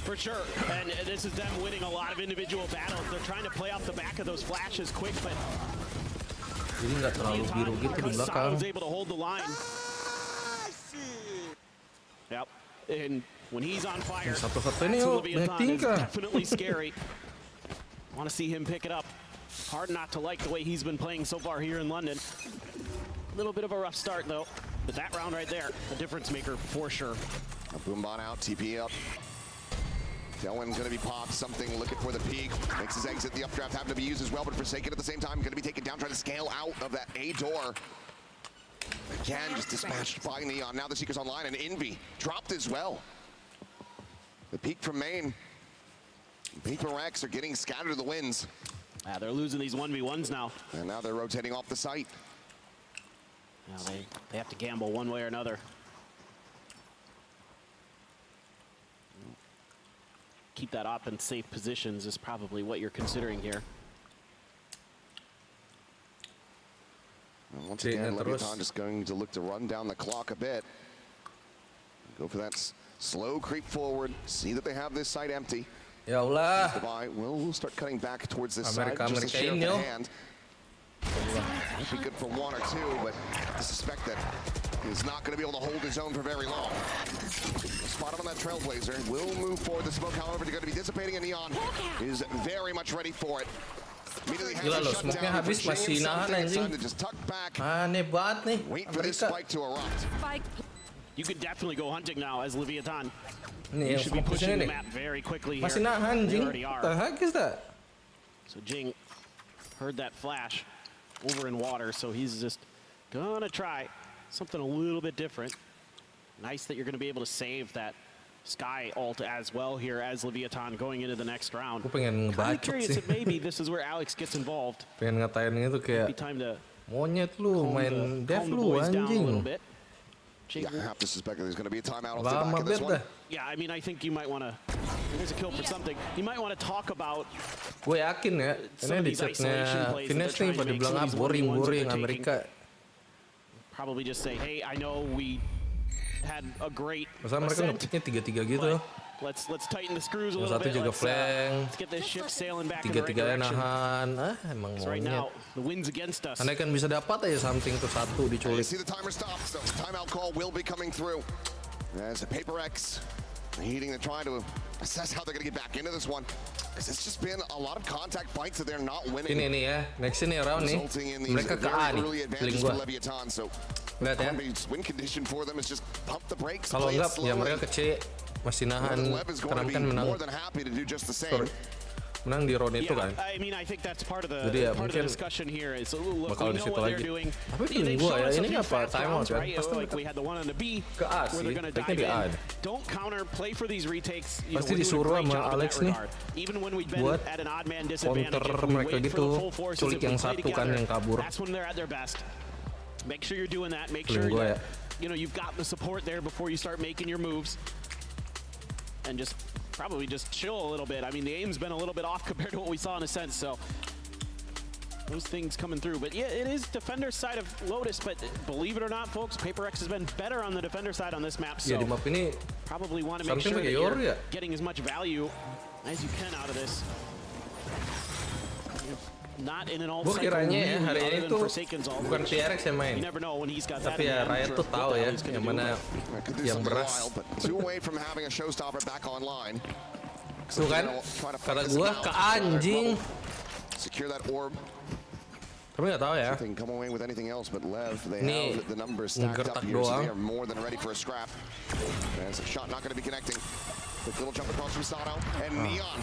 [SPEAKER 3] For sure, and this is them winning a lot of individual battles. They're trying to play off the back of those flashes quick, but
[SPEAKER 4] jadi nggak terlalu biru gitu di belakang.
[SPEAKER 3] was able to hold the line. Yep, and when he's on fire,
[SPEAKER 4] Satu-satunya Leviathan is
[SPEAKER 3] definitely scary. Want to see him pick it up. Hard not to like the way he's been playing so far here in London. A little bit of a rough start though, but that round right there, a difference maker for sure.
[SPEAKER 2] A Boombot out, TP up. Dylan's gonna be popped, something looking for the peak. Makes his exit, the updraft having to be used as well, but Forsaken at the same time, gonna be taken down, trying to scale out of that A door. Again, just dispatched by Neon. Now the Seeker's online, and Envy dropped as well. The peak from main. PRX are getting scattered to the winds.
[SPEAKER 3] Yeah, they're losing these 1v1s now.
[SPEAKER 2] And now they're rotating off the site.
[SPEAKER 3] Now they have to gamble one way or another. Keep that up in safe positions is probably what you're considering here.
[SPEAKER 2] Well, once again, Leviathan just going to look to run down the clock a bit. Go for that slow creep forward. See that they have this site empty.
[SPEAKER 4] Ya Allah.
[SPEAKER 2] We'll start cutting back towards this side. Just a share of the hand. Might be good for one or two, but I suspect that he's not going to be able to hold his own for very long. Spot him on that Trailblazer. Will move forward. The smoke, however, is going to be dissipating, and Neon is very much ready for it.
[SPEAKER 4] Gila loh, smoke-nya habis masih nahan anjing. Aneh banget nih.
[SPEAKER 2] Wait for this spike to erupt.
[SPEAKER 3] You could definitely go hunting now as Leviathan.
[SPEAKER 4] Nih,
[SPEAKER 3] you should be pushing the map very quickly here.
[SPEAKER 4] Masih nahan
[SPEAKER 3] They
[SPEAKER 4] anjing.
[SPEAKER 3] already are.
[SPEAKER 4] The heck is that?
[SPEAKER 3] So Jing heard that flash over in water, so he's just gonna try something a little bit different. Nice that you're gonna be able to save that Sky ult as well here as Leviathan going into the next round.
[SPEAKER 4] Aku pengen
[SPEAKER 3] Kind of
[SPEAKER 4] ngebacok
[SPEAKER 3] curious
[SPEAKER 4] sih.
[SPEAKER 3] if maybe this is where Alex gets involved.
[SPEAKER 4] Pengen ngatain itu kayak
[SPEAKER 3] Time to
[SPEAKER 4] monyet lu main dev
[SPEAKER 3] calm the
[SPEAKER 4] lu
[SPEAKER 3] boys down a little
[SPEAKER 4] anjing.
[SPEAKER 3] bit.
[SPEAKER 2] Yeah, I have to suspect that there's going to be a timeout off the
[SPEAKER 4] Lama
[SPEAKER 2] back of this
[SPEAKER 4] bet
[SPEAKER 2] one.
[SPEAKER 4] dah.
[SPEAKER 3] Yeah, I mean, I think you might want to. There's a kill for something. You might want to talk about.
[SPEAKER 4] Gue yakin ya, ini di chatnya Finish nih pada bilang boring Amerika.
[SPEAKER 3] Probably just say, hey, I know we had a great
[SPEAKER 4] Masa mereka nge-picknya 3-3 gitu.
[SPEAKER 3] Let's tighten the screws a
[SPEAKER 4] Yang
[SPEAKER 3] little
[SPEAKER 4] satu
[SPEAKER 3] bit.
[SPEAKER 4] jaga flank,
[SPEAKER 3] Let's get this ship sailing back in the right
[SPEAKER 4] 3-3
[SPEAKER 3] direction.
[SPEAKER 4] nahan. Emang
[SPEAKER 3] So right
[SPEAKER 4] monyet.
[SPEAKER 3] now, the wind's against us.
[SPEAKER 4] Andai kan bisa dapat aja something tuh satu
[SPEAKER 2] You
[SPEAKER 4] diculik.
[SPEAKER 2] see the timer stop, so timeout call will be coming through. As the PRX needing to try to assess how they're going to get back into this one. Because it's just been a lot of contact fights that they're not winning.
[SPEAKER 4] Ini nih ya, next ini round nih.
[SPEAKER 2] Resulting in these
[SPEAKER 4] Mereka ke A
[SPEAKER 2] very
[SPEAKER 4] nih,
[SPEAKER 2] early
[SPEAKER 4] feeling
[SPEAKER 2] advantages
[SPEAKER 4] gua.
[SPEAKER 2] for Leviathan. So
[SPEAKER 4] Lihat ya.
[SPEAKER 2] win condition for them is just pump the brakes,
[SPEAKER 4] Kalau
[SPEAKER 2] play it
[SPEAKER 4] enggak, ya
[SPEAKER 2] slowly.
[SPEAKER 4] mereka ke C. Masih nahan,
[SPEAKER 2] LEV is going
[SPEAKER 4] karena
[SPEAKER 2] to
[SPEAKER 4] kan
[SPEAKER 2] be
[SPEAKER 4] menang.
[SPEAKER 2] more than happy to do just the same.
[SPEAKER 4] Sorry. Menang di round itu kan.
[SPEAKER 3] I mean, I think that's part of the
[SPEAKER 4] Jadi ya
[SPEAKER 3] part of the
[SPEAKER 4] mungkin
[SPEAKER 3] discussion here is look,
[SPEAKER 4] bakal
[SPEAKER 3] we
[SPEAKER 4] di
[SPEAKER 3] know
[SPEAKER 4] situ
[SPEAKER 3] what they're
[SPEAKER 4] lagi.
[SPEAKER 3] doing.
[SPEAKER 4] Tapi feeling gua ya, ini apa timeout kan? Pasti
[SPEAKER 3] Like we had the one on the B
[SPEAKER 4] ke A
[SPEAKER 3] where
[SPEAKER 4] sih,
[SPEAKER 3] they're gonna
[SPEAKER 4] baiknya
[SPEAKER 3] dive
[SPEAKER 4] di A.
[SPEAKER 3] in. Don't counter, play for these retakes. You
[SPEAKER 4] Pasti
[SPEAKER 3] know, we're doing a
[SPEAKER 4] disuruh
[SPEAKER 3] great
[SPEAKER 4] sama
[SPEAKER 3] job in
[SPEAKER 4] Alex
[SPEAKER 3] that
[SPEAKER 4] nih
[SPEAKER 3] regard. Even when we've been
[SPEAKER 4] buat
[SPEAKER 3] at an odd man disadvantage,
[SPEAKER 4] counter
[SPEAKER 3] if we
[SPEAKER 4] mereka
[SPEAKER 3] wait for
[SPEAKER 4] gitu,
[SPEAKER 3] the full forces,
[SPEAKER 4] culik
[SPEAKER 3] if we
[SPEAKER 4] yang
[SPEAKER 3] play
[SPEAKER 4] satu kan
[SPEAKER 3] together,
[SPEAKER 4] yang kabur.
[SPEAKER 3] that's when they're at their best. Make sure you're doing that. Make
[SPEAKER 4] Feeling
[SPEAKER 3] sure
[SPEAKER 4] gua
[SPEAKER 3] that, you know, you've got the support there before you start making your moves. And just probably just chill a little bit. I mean, the aim's been a little bit off compared to what we saw in a sense, so those things coming through. But yeah, it is defender side of Lotus, but believe it or not, folks, PRX has been better on the defender side on this map, so
[SPEAKER 4] Ya di map ini
[SPEAKER 3] probably want to make
[SPEAKER 4] something
[SPEAKER 3] sure that
[SPEAKER 4] pakai Yor
[SPEAKER 3] you're
[SPEAKER 4] ya.
[SPEAKER 3] getting as much value as you can out of this. Not in an ult
[SPEAKER 4] Gue
[SPEAKER 3] cycle
[SPEAKER 4] kiranya ya hari
[SPEAKER 3] other
[SPEAKER 4] ini
[SPEAKER 3] than
[SPEAKER 4] tuh
[SPEAKER 3] Forsaken's ult,
[SPEAKER 4] bukan
[SPEAKER 3] which
[SPEAKER 4] PRX yang main.
[SPEAKER 3] you never know when he's got that
[SPEAKER 4] Tapi ya
[SPEAKER 3] in hand
[SPEAKER 4] Riot
[SPEAKER 3] for
[SPEAKER 4] tuh
[SPEAKER 3] what
[SPEAKER 4] tahu
[SPEAKER 3] the
[SPEAKER 4] ya
[SPEAKER 3] hell he's gonna
[SPEAKER 4] yang
[SPEAKER 3] do.
[SPEAKER 4] mana yang beras.
[SPEAKER 2] Two away from having a showstopper back online.
[SPEAKER 4] Tuh kan, kata gue ke anjing.
[SPEAKER 2] Secure that orb.
[SPEAKER 4] Tapi nggak tahu ya.
[SPEAKER 2] They can come away with anything else, but LEV, they
[SPEAKER 4] Nih,
[SPEAKER 2] have the numbers stacked up
[SPEAKER 4] ngegertak
[SPEAKER 2] here, so
[SPEAKER 4] doang.
[SPEAKER 2] they are more than ready for a scrap. As a shot not going to be connecting. Quick little jump across from Sato, and Neon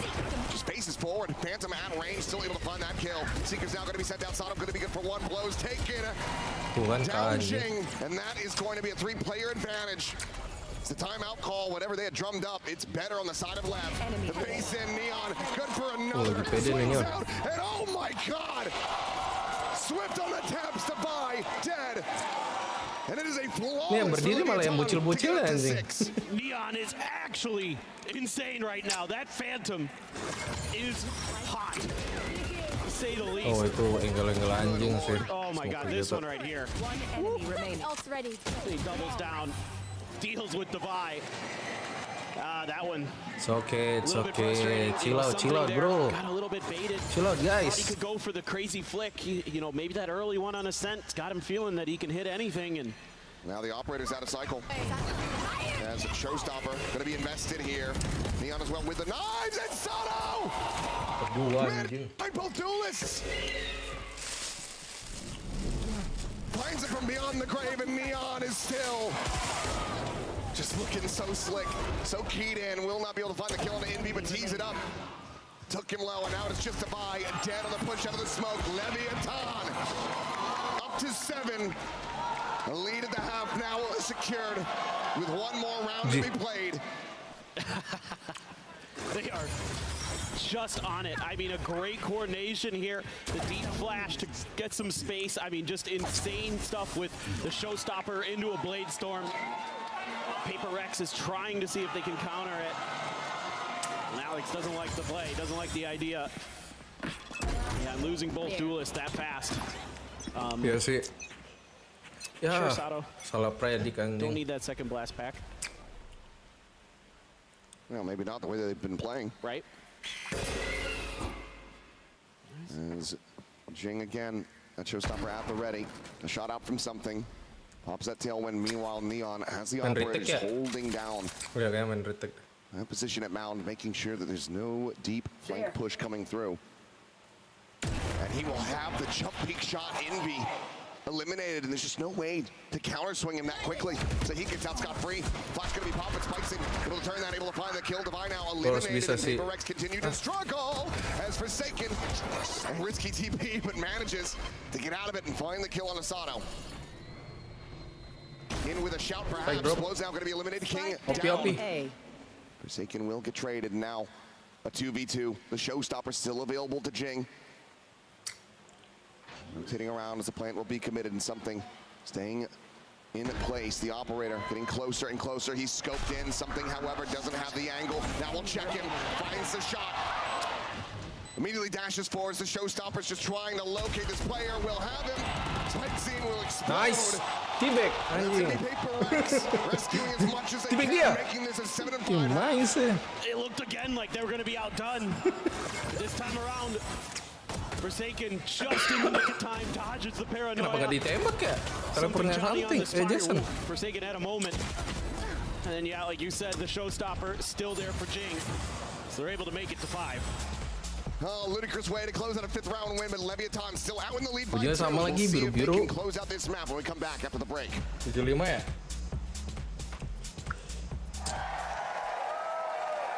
[SPEAKER 2] just paces forward. Phantom at range, still able to find that kill. Seeker's now going to be sent down. Sato going to be good for one. Blows taken.
[SPEAKER 4] Tuh kan,
[SPEAKER 2] Down
[SPEAKER 4] anjing.
[SPEAKER 2] Jing, and that is going to be a 3-player advantage. It's the timeout call. Whatever they had drummed up, it's better on the side of LEV. The base in Neon, good for another.
[SPEAKER 4] lagi pede nih,
[SPEAKER 2] Swings
[SPEAKER 4] Neon.
[SPEAKER 2] out, and oh my God! Swift on the taps to buy, dead. And it is a flawless
[SPEAKER 4] Ini yang berdiri malah yang bocil-bocil anjing.
[SPEAKER 3] Neon is actually insane right now. That Phantom is hot. say the least.
[SPEAKER 4] Oh, itu angle-angle anjing sih.
[SPEAKER 3] Oh my god, this one right here.
[SPEAKER 8] One enemy remaining.
[SPEAKER 13] Ult's ready.
[SPEAKER 3] He doubles down, deals with the buy. That one.
[SPEAKER 4] It's okay, it's okay. Chill out, bro.
[SPEAKER 3] Got a little bit baited.
[SPEAKER 4] Chill out, guys.
[SPEAKER 3] Thought he could go for the crazy flick. You know, maybe that early one on Ascent's got him feeling that he can hit anything. And
[SPEAKER 2] now the operator's out of cycle. As a showstopper, going to be invested here. Neon as well with the knives, and Soto! Man, both duelists! Finds it from beyond the grave, and Neon is still just looking so slick, so keyed in. Will not be able to find the kill on the Envy, but tees it up. Took him low, and now it's just a buy. Dead on the push out of the smoke. Leviathan up to 7. The lead at the half now secured with one more round to be played.
[SPEAKER 3] they are just on it. I mean, a great coordination here. The deep flash to get some space. I mean, just insane stuff with the showstopper into a blade storm. PRX is trying to see if they can counter it. And Alex doesn't like the play, doesn't like the idea. Yeah, losing both duelists that fast.
[SPEAKER 4] Ya sih. Ya,
[SPEAKER 3] sure, Sato.
[SPEAKER 4] salah predik anjing.
[SPEAKER 3] Don't need that second blast pack.
[SPEAKER 2] Well, maybe not the way they've been playing.
[SPEAKER 3] Right.
[SPEAKER 2] As Jing again, that showstopper at the ready. A shot out from something. Pops that tailwind. Meanwhile, Neon has the operators holding down. That position at mound, making sure that there's no deep flank push coming through. And he will have the jump peak shot. Envy eliminated, and there's just no way to counter swing him that quickly. So he gets out scot-free. Flash gonna be popping, spikes in, able to turn that, able to find the kill. Divine now eliminated, and PRX continue to struggle as Forsaken and risky TP, but manages to get out of it and find the kill on Asano. In with a shout, perhaps. Blows now gonna be eliminated. King down. Forsaken will get traded, and now a 2v2. The showstopper still available to Jing. Rotating around as the plant will be committed in something. Staying in place. The operator getting closer and closer. He's scoped in. Something, however, doesn't have the angle. Now we'll check him. Finds the shot. Immediately dashes forwards. The showstopper's just trying to locate this player. We'll have him. Spike scene will explode.
[SPEAKER 4] Nice. T-Back.
[SPEAKER 2] Rescuing as much as they can, making this a 7-5.
[SPEAKER 4] Nice.
[SPEAKER 3] It looked again like they were going to be outdone. This time around, Forsaken just in the nick of time dodges the paranoia.
[SPEAKER 4] Kenapa gak ditembak ya? Teleportnya something. Jason.
[SPEAKER 3] Forsaken had a moment. And then, yeah, like you said, the showstopper still there for Jing. So they're able to make it to 5.
[SPEAKER 2] Oh, ludicrous way to close out a 5th round win, but Leviathan still out in the lead by 2.
[SPEAKER 4] Sama
[SPEAKER 2] We'll
[SPEAKER 4] lagi,
[SPEAKER 2] see if they
[SPEAKER 4] biru-biru.
[SPEAKER 2] can close out this map when we come back after the break.
[SPEAKER 4] 75 ya?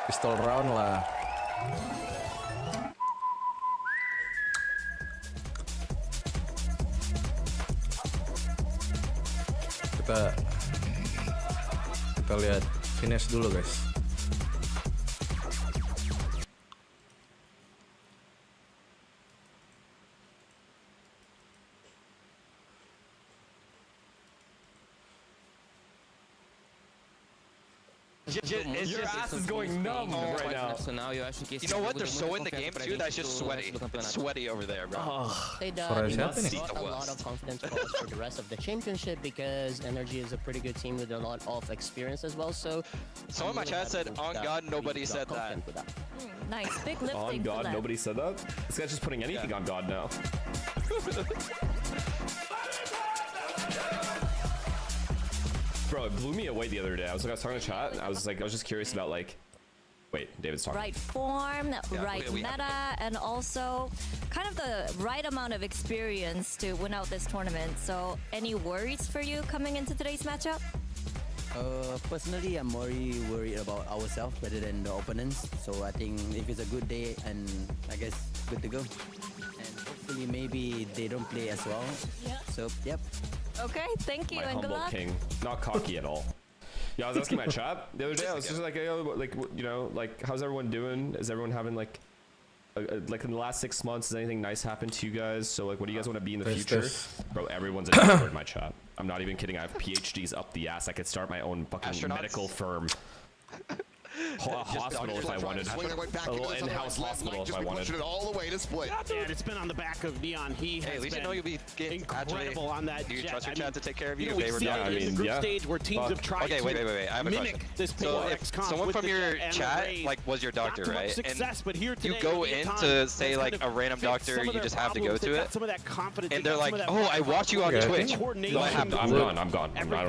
[SPEAKER 4] Pistol round lah. Kita lihat finish dulu, guys.
[SPEAKER 10] Your ass is going numb right now.
[SPEAKER 5] You
[SPEAKER 10] know what? They're so in the game too. That's just sweaty. It's sweaty over there, bro.
[SPEAKER 18] They got a lot of confidence for the rest of the championship because Energy is a pretty good team with a lot of experience as well. So
[SPEAKER 10] someone in my chat said, "On God, nobody said that."
[SPEAKER 13] Nice, big lifting.
[SPEAKER 6] On God, nobody said that. This guy's just putting anything on God now. Bro, it blew me away the other day. I was talking to chat, and I was just curious about like, wait, David's talking.
[SPEAKER 13] Right form, right meta, and also kind of the right amount of experience to win out this tournament. So, any worries for you coming into today's matchup?
[SPEAKER 19] Personally, I'm more worried about ourselves rather than the opponents. So I think if it's a good day, and I guess good to go. And hopefully, maybe they don't play as well.
[SPEAKER 13] Yeah.
[SPEAKER 19] So, yep.
[SPEAKER 13] Okay, thank you,
[SPEAKER 6] My
[SPEAKER 13] and good
[SPEAKER 6] humble
[SPEAKER 13] luck.
[SPEAKER 6] king, not cocky at all. Yeah, I was asking my chat the other day. I was just like, you know, like, how's everyone doing? Is everyone having like in the last 6 months, has anything nice happened to you guys? So like, what do you guys want to be in the future? Bro, everyone's a doctor in my chat. I'm not even kidding. I have PhDs up the ass. I could start my own fucking medical firm. hospital if I wanted. A little in-house hospital if I wanted.
[SPEAKER 2] It all the way to split.
[SPEAKER 3] And it's been on the back of Neon. He has
[SPEAKER 10] at least you know you'll be
[SPEAKER 3] incredible on that.
[SPEAKER 10] Do you
[SPEAKER 3] jet.
[SPEAKER 10] trust your chat to take care of you?
[SPEAKER 3] We've seen it in the group stage where teams have tried
[SPEAKER 10] okay,
[SPEAKER 3] to
[SPEAKER 10] wait. I have a question.
[SPEAKER 3] This
[SPEAKER 10] so if someone from your chat like was your doctor, right?
[SPEAKER 3] Success, but here today,
[SPEAKER 10] you go in to say like a random doctor, you just have to go to it.
[SPEAKER 3] Some of that confidence,
[SPEAKER 10] and they're like, oh, I watch you on Twitch.
[SPEAKER 6] I'm gone. I'm not.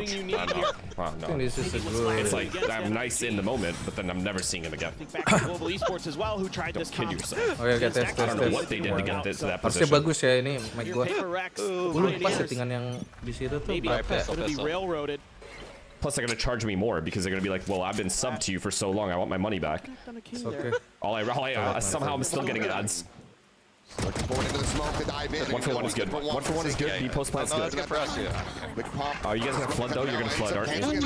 [SPEAKER 6] No. It's like I'm nice in the moment, but then I'm never seeing him again.
[SPEAKER 3] Back to Global Esports as well, who tried this
[SPEAKER 6] kill yourself.
[SPEAKER 4] Oke, tes.
[SPEAKER 6] I don't know what they did to get to that
[SPEAKER 4] Harusnya
[SPEAKER 6] position.
[SPEAKER 4] bagus ya ini mic gua. Gue lupa settingan yang di situ tuh berapa ya?
[SPEAKER 6] Plus, they're gonna charge me more because they're gonna be like, "Well, I've been subbed to you for so long. I want my money back."
[SPEAKER 4] Okay.
[SPEAKER 6] Somehow I'm still getting ads. One for one is good. One for one is good. B post plant's good.
[SPEAKER 10] That's good for us, yeah.
[SPEAKER 6] Are you guys gonna flood though? You're gonna flood, aren't you?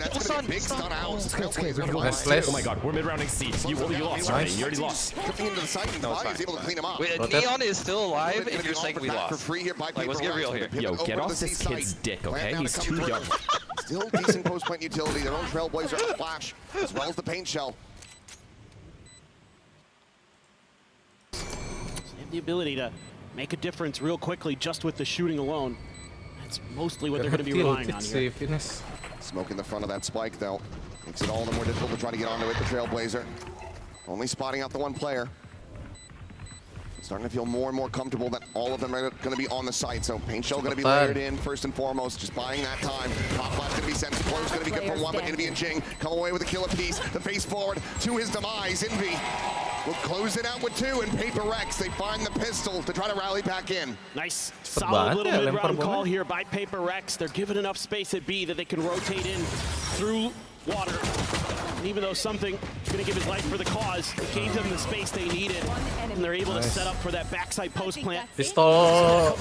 [SPEAKER 4] Nice place.
[SPEAKER 6] Oh my god, we're mid-rounding seeds. You lost, right? You already lost.
[SPEAKER 10] No, it's fine. Wait, Neon is still alive if you're saying we lost. Like, let's get real here.
[SPEAKER 6] Yo, get off this kid's dick, okay? He's too young.
[SPEAKER 2] Still decent post plant utility. Their own Trailblazer flash, as well as the paint shell.
[SPEAKER 3] The ability to make a difference real quickly just with the shooting alone. That's mostly what they're going to be relying on here.
[SPEAKER 2] Smoke in the front of that spike, though. Makes it all the more difficult to try to get onto it, the Trailblazer. Only spotting out the one player. Starting to feel more and more comfortable that all of them are going to be on the site. So paint shell going to be layered in first and foremost, just buying that time. Top flash going to be sent. Close going to be good for one, but Envy and Jing come away with a killer piece. The face forward to his demise. Envy will close it out with two, and PRX, they find the pistol to try to rally back in.
[SPEAKER 3] Nice, solid little mid-round call here by PRX. They're given enough space at B that they can rotate in through water. And even though something going to give his life for the cause, it gave them the space they needed, and they're able to set up for that backside post plant.
[SPEAKER 4] Pistolnya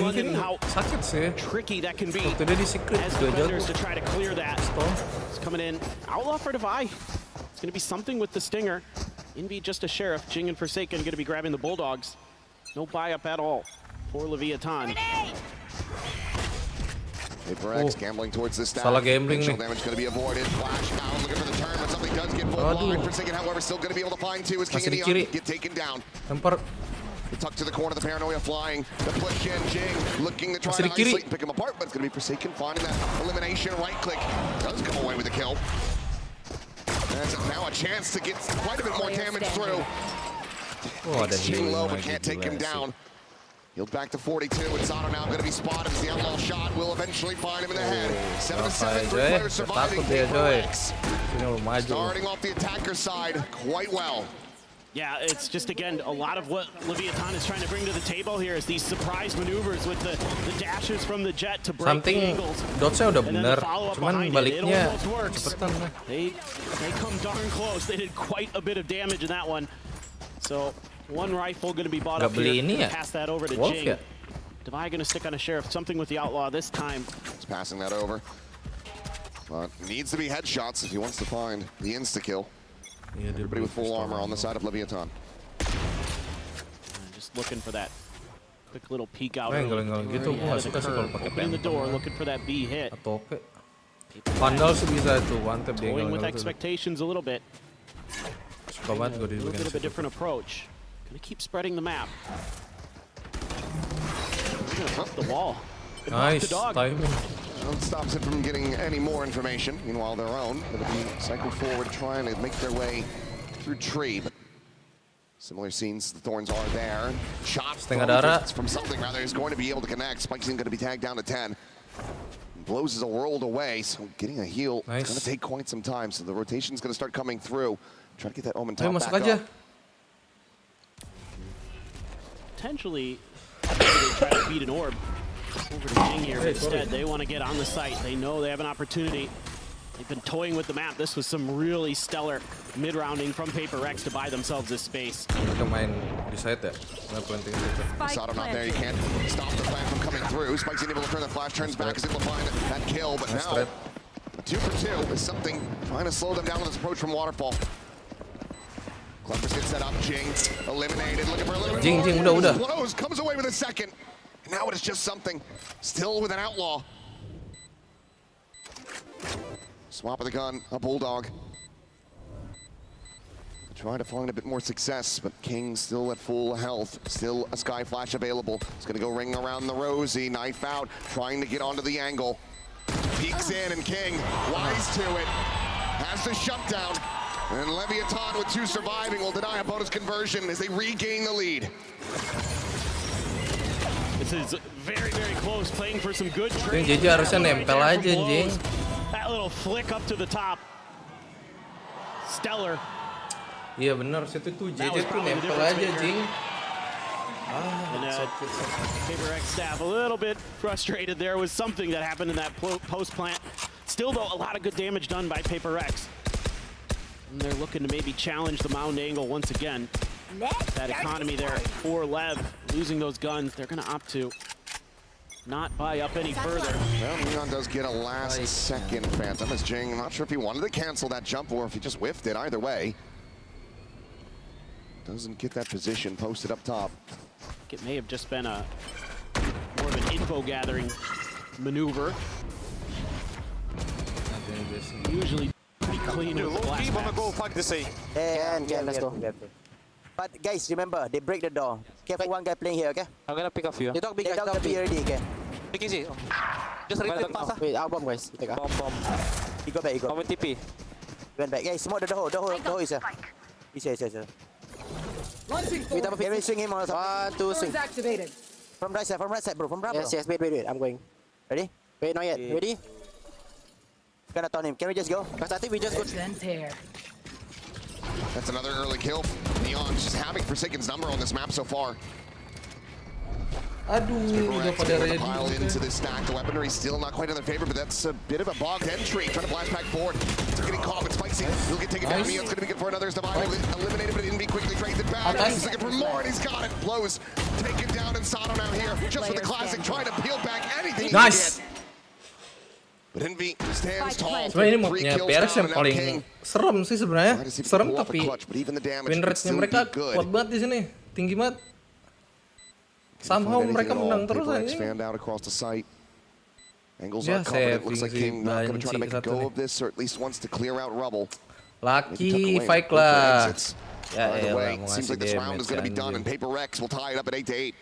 [SPEAKER 4] mungkin sakit sih.
[SPEAKER 3] Tricky that can be
[SPEAKER 4] waktu dia di secret
[SPEAKER 3] as defenders to try to clear that. It's coming in. Outlaw for Devi. It's going to be something with the stinger. Envy just a sheriff. Jing and Forsaken going to be grabbing the Bulldogs. No buy-up at all for Leviathan.
[SPEAKER 2] PRX gambling towards the stack.
[SPEAKER 4] Salah gambling nih.
[SPEAKER 2] Damage going to be avoided. Flash down, looking for the turn, but something does get full blind. Forsaken, however, still going to be able to find two as King and Neon get taken down.
[SPEAKER 4] Lempar.
[SPEAKER 2] Tucked to the corner, the Paranoia flying. The push in, Jing looking to try to isolate and pick him apart, but it's going to be Forsaken finding that elimination. Right click does come away with the kill. That's now a chance to get quite a bit more damage through.
[SPEAKER 4] Oh,
[SPEAKER 2] Shooting low, but can't take him down. Healed back to 42, and Sato now going to be spotted as the outlaw shot will eventually find him in the head. 7-7, 3 players surviving. PRX starting off the attacker side quite well.
[SPEAKER 3] Yeah, it's just, again, a lot of what Leviathan is trying to bring to the table here is these surprise maneuvers with the dashes from the jet to break the angles.
[SPEAKER 4] Dodge-nya udah bener, cuman baliknya cepetan.
[SPEAKER 3] They come darn close. They did quite a bit of damage in that one. So, one rifle going to be bought up here. Pass that over to Jing. Devi going to stick on a sheriff. Something with the outlaw this time.
[SPEAKER 2] He's passing that over. But needs to be headshots if he wants to find the insta-kill. Everybody with full armor on the side of Leviathan.
[SPEAKER 3] Just looking for that quick little peek out.
[SPEAKER 4] Gitu, gue gak suka sih kalau pakai
[SPEAKER 3] Opening the door, looking for that B hit.
[SPEAKER 4] Atope. Vandal sih bisa tuh, one tap dia
[SPEAKER 3] Toying with expectations a little bit.
[SPEAKER 4] Suka banget gue di
[SPEAKER 3] A little bit of a different approach. Gonna keep spreading the map. Gonna bump the wall.
[SPEAKER 4] Nice timing.
[SPEAKER 2] That stops it from getting any more information. Meanwhile, their own going to be cycled forward, trying to make their way through tree. But similar scenes, the Thorns are there. Shots from something rather is going to be able to connect. Spike's going to be tagged down to 10. Blows is a world away, so getting a heal is going to take quite some time. So the rotation's going to start coming through. Try to get that Omen top back up.
[SPEAKER 3] Potentially, they try to beat an orb. Over to Jing here, but instead they want to get on the site. They know they have an opportunity. They've been toying with the map. This was some really stellar mid-rounding from PRX to buy themselves this space.
[SPEAKER 4] Mereka main di site ya?
[SPEAKER 2] Sato not there, you can't stop the plan from coming through. Spike's able to turn the flash, turns back, is able to find that kill, but now a 2 for 2 is something trying to slow them down with this approach from Waterfall. Cleppers gets set up, Jing eliminated, looking for a little bit more.
[SPEAKER 4] udah.
[SPEAKER 2] Close, comes away with a second. Now it is just something, still with an outlaw. Swap of the gun, a Bulldog. try to find a bit more success, but King still at full health. Still a Sky Flash available. He's going to go ring around the Rosie. Knife out, trying to get onto the angle. Peeks in, and King, wise to it, has the shutdown. And Leviathan with 2 surviving will deny a bonus conversion as they regain the lead.
[SPEAKER 3] This is very, very close, playing for some good trade.
[SPEAKER 4] JJ harusnya nempel aja, Jing.
[SPEAKER 3] That little flick up to the top. Stellar.
[SPEAKER 4] Iya benar, situ tuh JJ tuh nempel aja, Jing.
[SPEAKER 3] PRX staff a little bit frustrated there with something that happened in that post plant. Still though, a lot of good damage done by PRX. And they're looking to maybe challenge the mound angle once again. That economy there for LEV, losing those guns, they're gonna opt to not buy up any further.
[SPEAKER 2] Well, Neon does get a last-second Phantom as Jing. I'm not sure if he wanted to cancel that jump or if he just whiffed it. Either way, doesn't get that position posted up top.
[SPEAKER 3] It may have just been a more of an info gathering maneuver. Usually pretty clean with the blast packs.
[SPEAKER 19] Let's go. But guys, remember, they break the door. Careful, one guy playing here, okay?
[SPEAKER 5] I'm gonna pick a few.
[SPEAKER 19] They don't be ready, okay?
[SPEAKER 5] Pick easy. Just retake fast. Wait, our bomb, guys. Take a bomb.
[SPEAKER 19] He go back, he go.
[SPEAKER 5] Bomb TP.
[SPEAKER 19] Went back. Guys, smoke the hole is here. He's here. Can we swing him on the 1, 2, swing.
[SPEAKER 8] Activated.
[SPEAKER 19] From right side, bro. From right,
[SPEAKER 5] Yes, wait. I'm going.
[SPEAKER 19] Ready?
[SPEAKER 5] Wait, not yet. Ready?
[SPEAKER 19] Gonna turn him. Can we just go?
[SPEAKER 5] Because I think we just go.
[SPEAKER 2] That's another early kill. Neon just having Forsaken's number on this map so far.
[SPEAKER 4] Aduh, udah pada ready.
[SPEAKER 2] Pile into this stack. The weaponry still not quite in their favor, but that's a bit of a bogged entry. Trying to blast back forward. It's getting caught, but Spicy will get taken down. Neon's going to be good for another. Divine eliminated, but Envy quickly trades it back. He's looking for more, and he's got it. Blows taken down, and Sato now here. Just with the classic, trying to peel back anything he can get. But Envy stands tall.
[SPEAKER 4] Sebenarnya ini mapnya PRX yang paling serem sih sebenarnya. Serem tapi win rate-nya mereka kuat banget di sini, tinggi banget. Somehow mereka menang terus aja. Ya, saving sih banci satu nih. Lucky fight lah. Ya elah, mau ngasih damage anjing.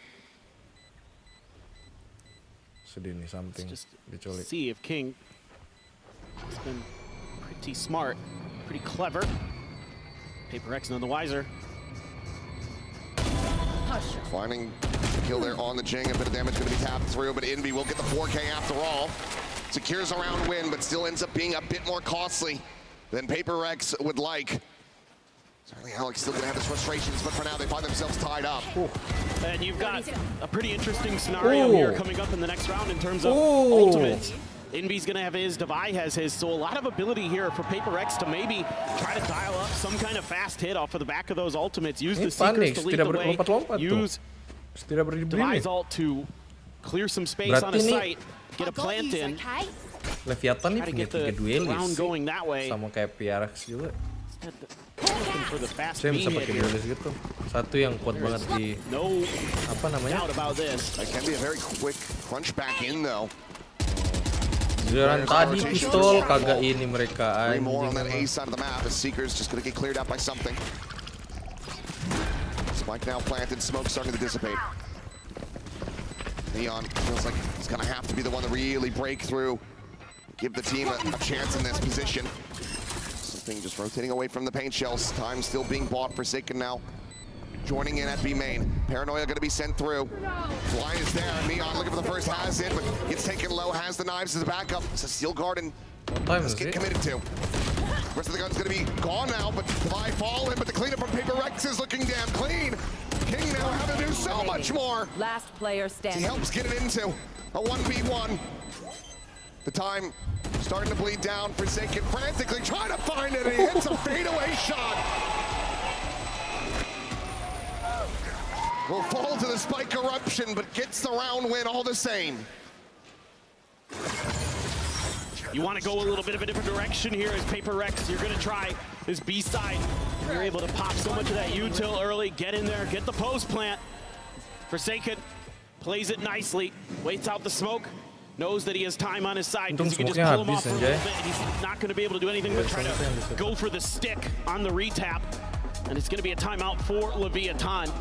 [SPEAKER 4] Sedih nih, something diculik.
[SPEAKER 3] See if King has been pretty smart, pretty clever. PRX none the wiser.
[SPEAKER 2] Finding the kill there on the Jing. A bit of damage going to be tapped through, but Envy will get the 4K after all. Secures a round win, but still ends up being a bit more costly than PRX would like. Certainly Alex still going to have his frustrations, but for now they find themselves tied up.
[SPEAKER 3] And you've got a pretty interesting scenario here coming up in the next round in terms of ultimates. Envy's going to have his, Devi has his, so a lot of ability here for PRX to maybe try to dial up some kind of fast hit off of the back of those ultimates. Use the Seekers to lead the way. Use Devi's ult to clear some space on a site, get a plant in.
[SPEAKER 4] Leviathan nih punya 3 duelis sama kayak PRX juga. Saya bisa pakai duelis gitu. Satu yang kuat banget di apa namanya? Giliran tadi pistol kagak ini mereka anjing.
[SPEAKER 2] Spike now planted, smoke starting to dissipate. Neon feels like he's gonna have to be the one to really break through, give the team a chance in this position. Something just rotating away from the paint shells. Time still being bought. Forsaken now joining in at B main. Paranoia gonna be sent through. Fly is there. Neon looking for the first has in, but gets taken low. Has the knives as a backup. It's a Steel Garden. Let's get committed to. Rest of the gun's gonna be gone now, but Devi falling, but the cleanup from PRX is looking damn clean. King now having to do so much more.
[SPEAKER 8] Last player standing.
[SPEAKER 2] He helps get it into a 1v1. The time starting to bleed down. Forsaken frantically trying to find it, and he hits a fadeaway shot. Will fall to the Spike eruption, but gets the round win all the same.
[SPEAKER 3] You want to go a little bit of a different direction here as PRX. You're going to try this B side. You're able to pop so much of that util early, get in there, get the post plant. Forsaken plays it nicely, waits out the smoke, knows that he has time on his side because he can just pull him off for a little bit, and he's not going to be able to do anything but try to go for the stick on the retap. And it's going to be a timeout for Leviathan.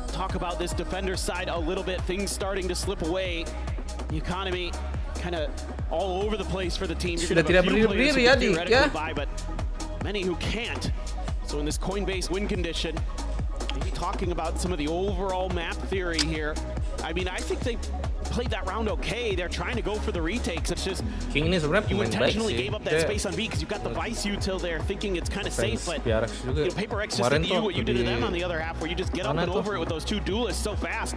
[SPEAKER 3] Talk about this defender side a little bit. Things starting to slip away. The economy kind of all over the place for the team. You're
[SPEAKER 4] Sudah tidak berdiri ya di ya.
[SPEAKER 3] But many who can't. So in this Coinbase win condition, maybe talking about some of the overall map theory here. I mean, I think they played that round okay. They're trying to go for the retakes. It's just
[SPEAKER 4] King ini sebenarnya
[SPEAKER 3] you
[SPEAKER 4] pemain baik
[SPEAKER 3] intentionally
[SPEAKER 4] sih.
[SPEAKER 3] gave up that space on B because you've got the Vice util there, thinking it's kind of safe. But
[SPEAKER 4] PRX juga.
[SPEAKER 3] you know, PaperX just did to you what you did to them on the other half, where you just get up and over it with those two duelists so fast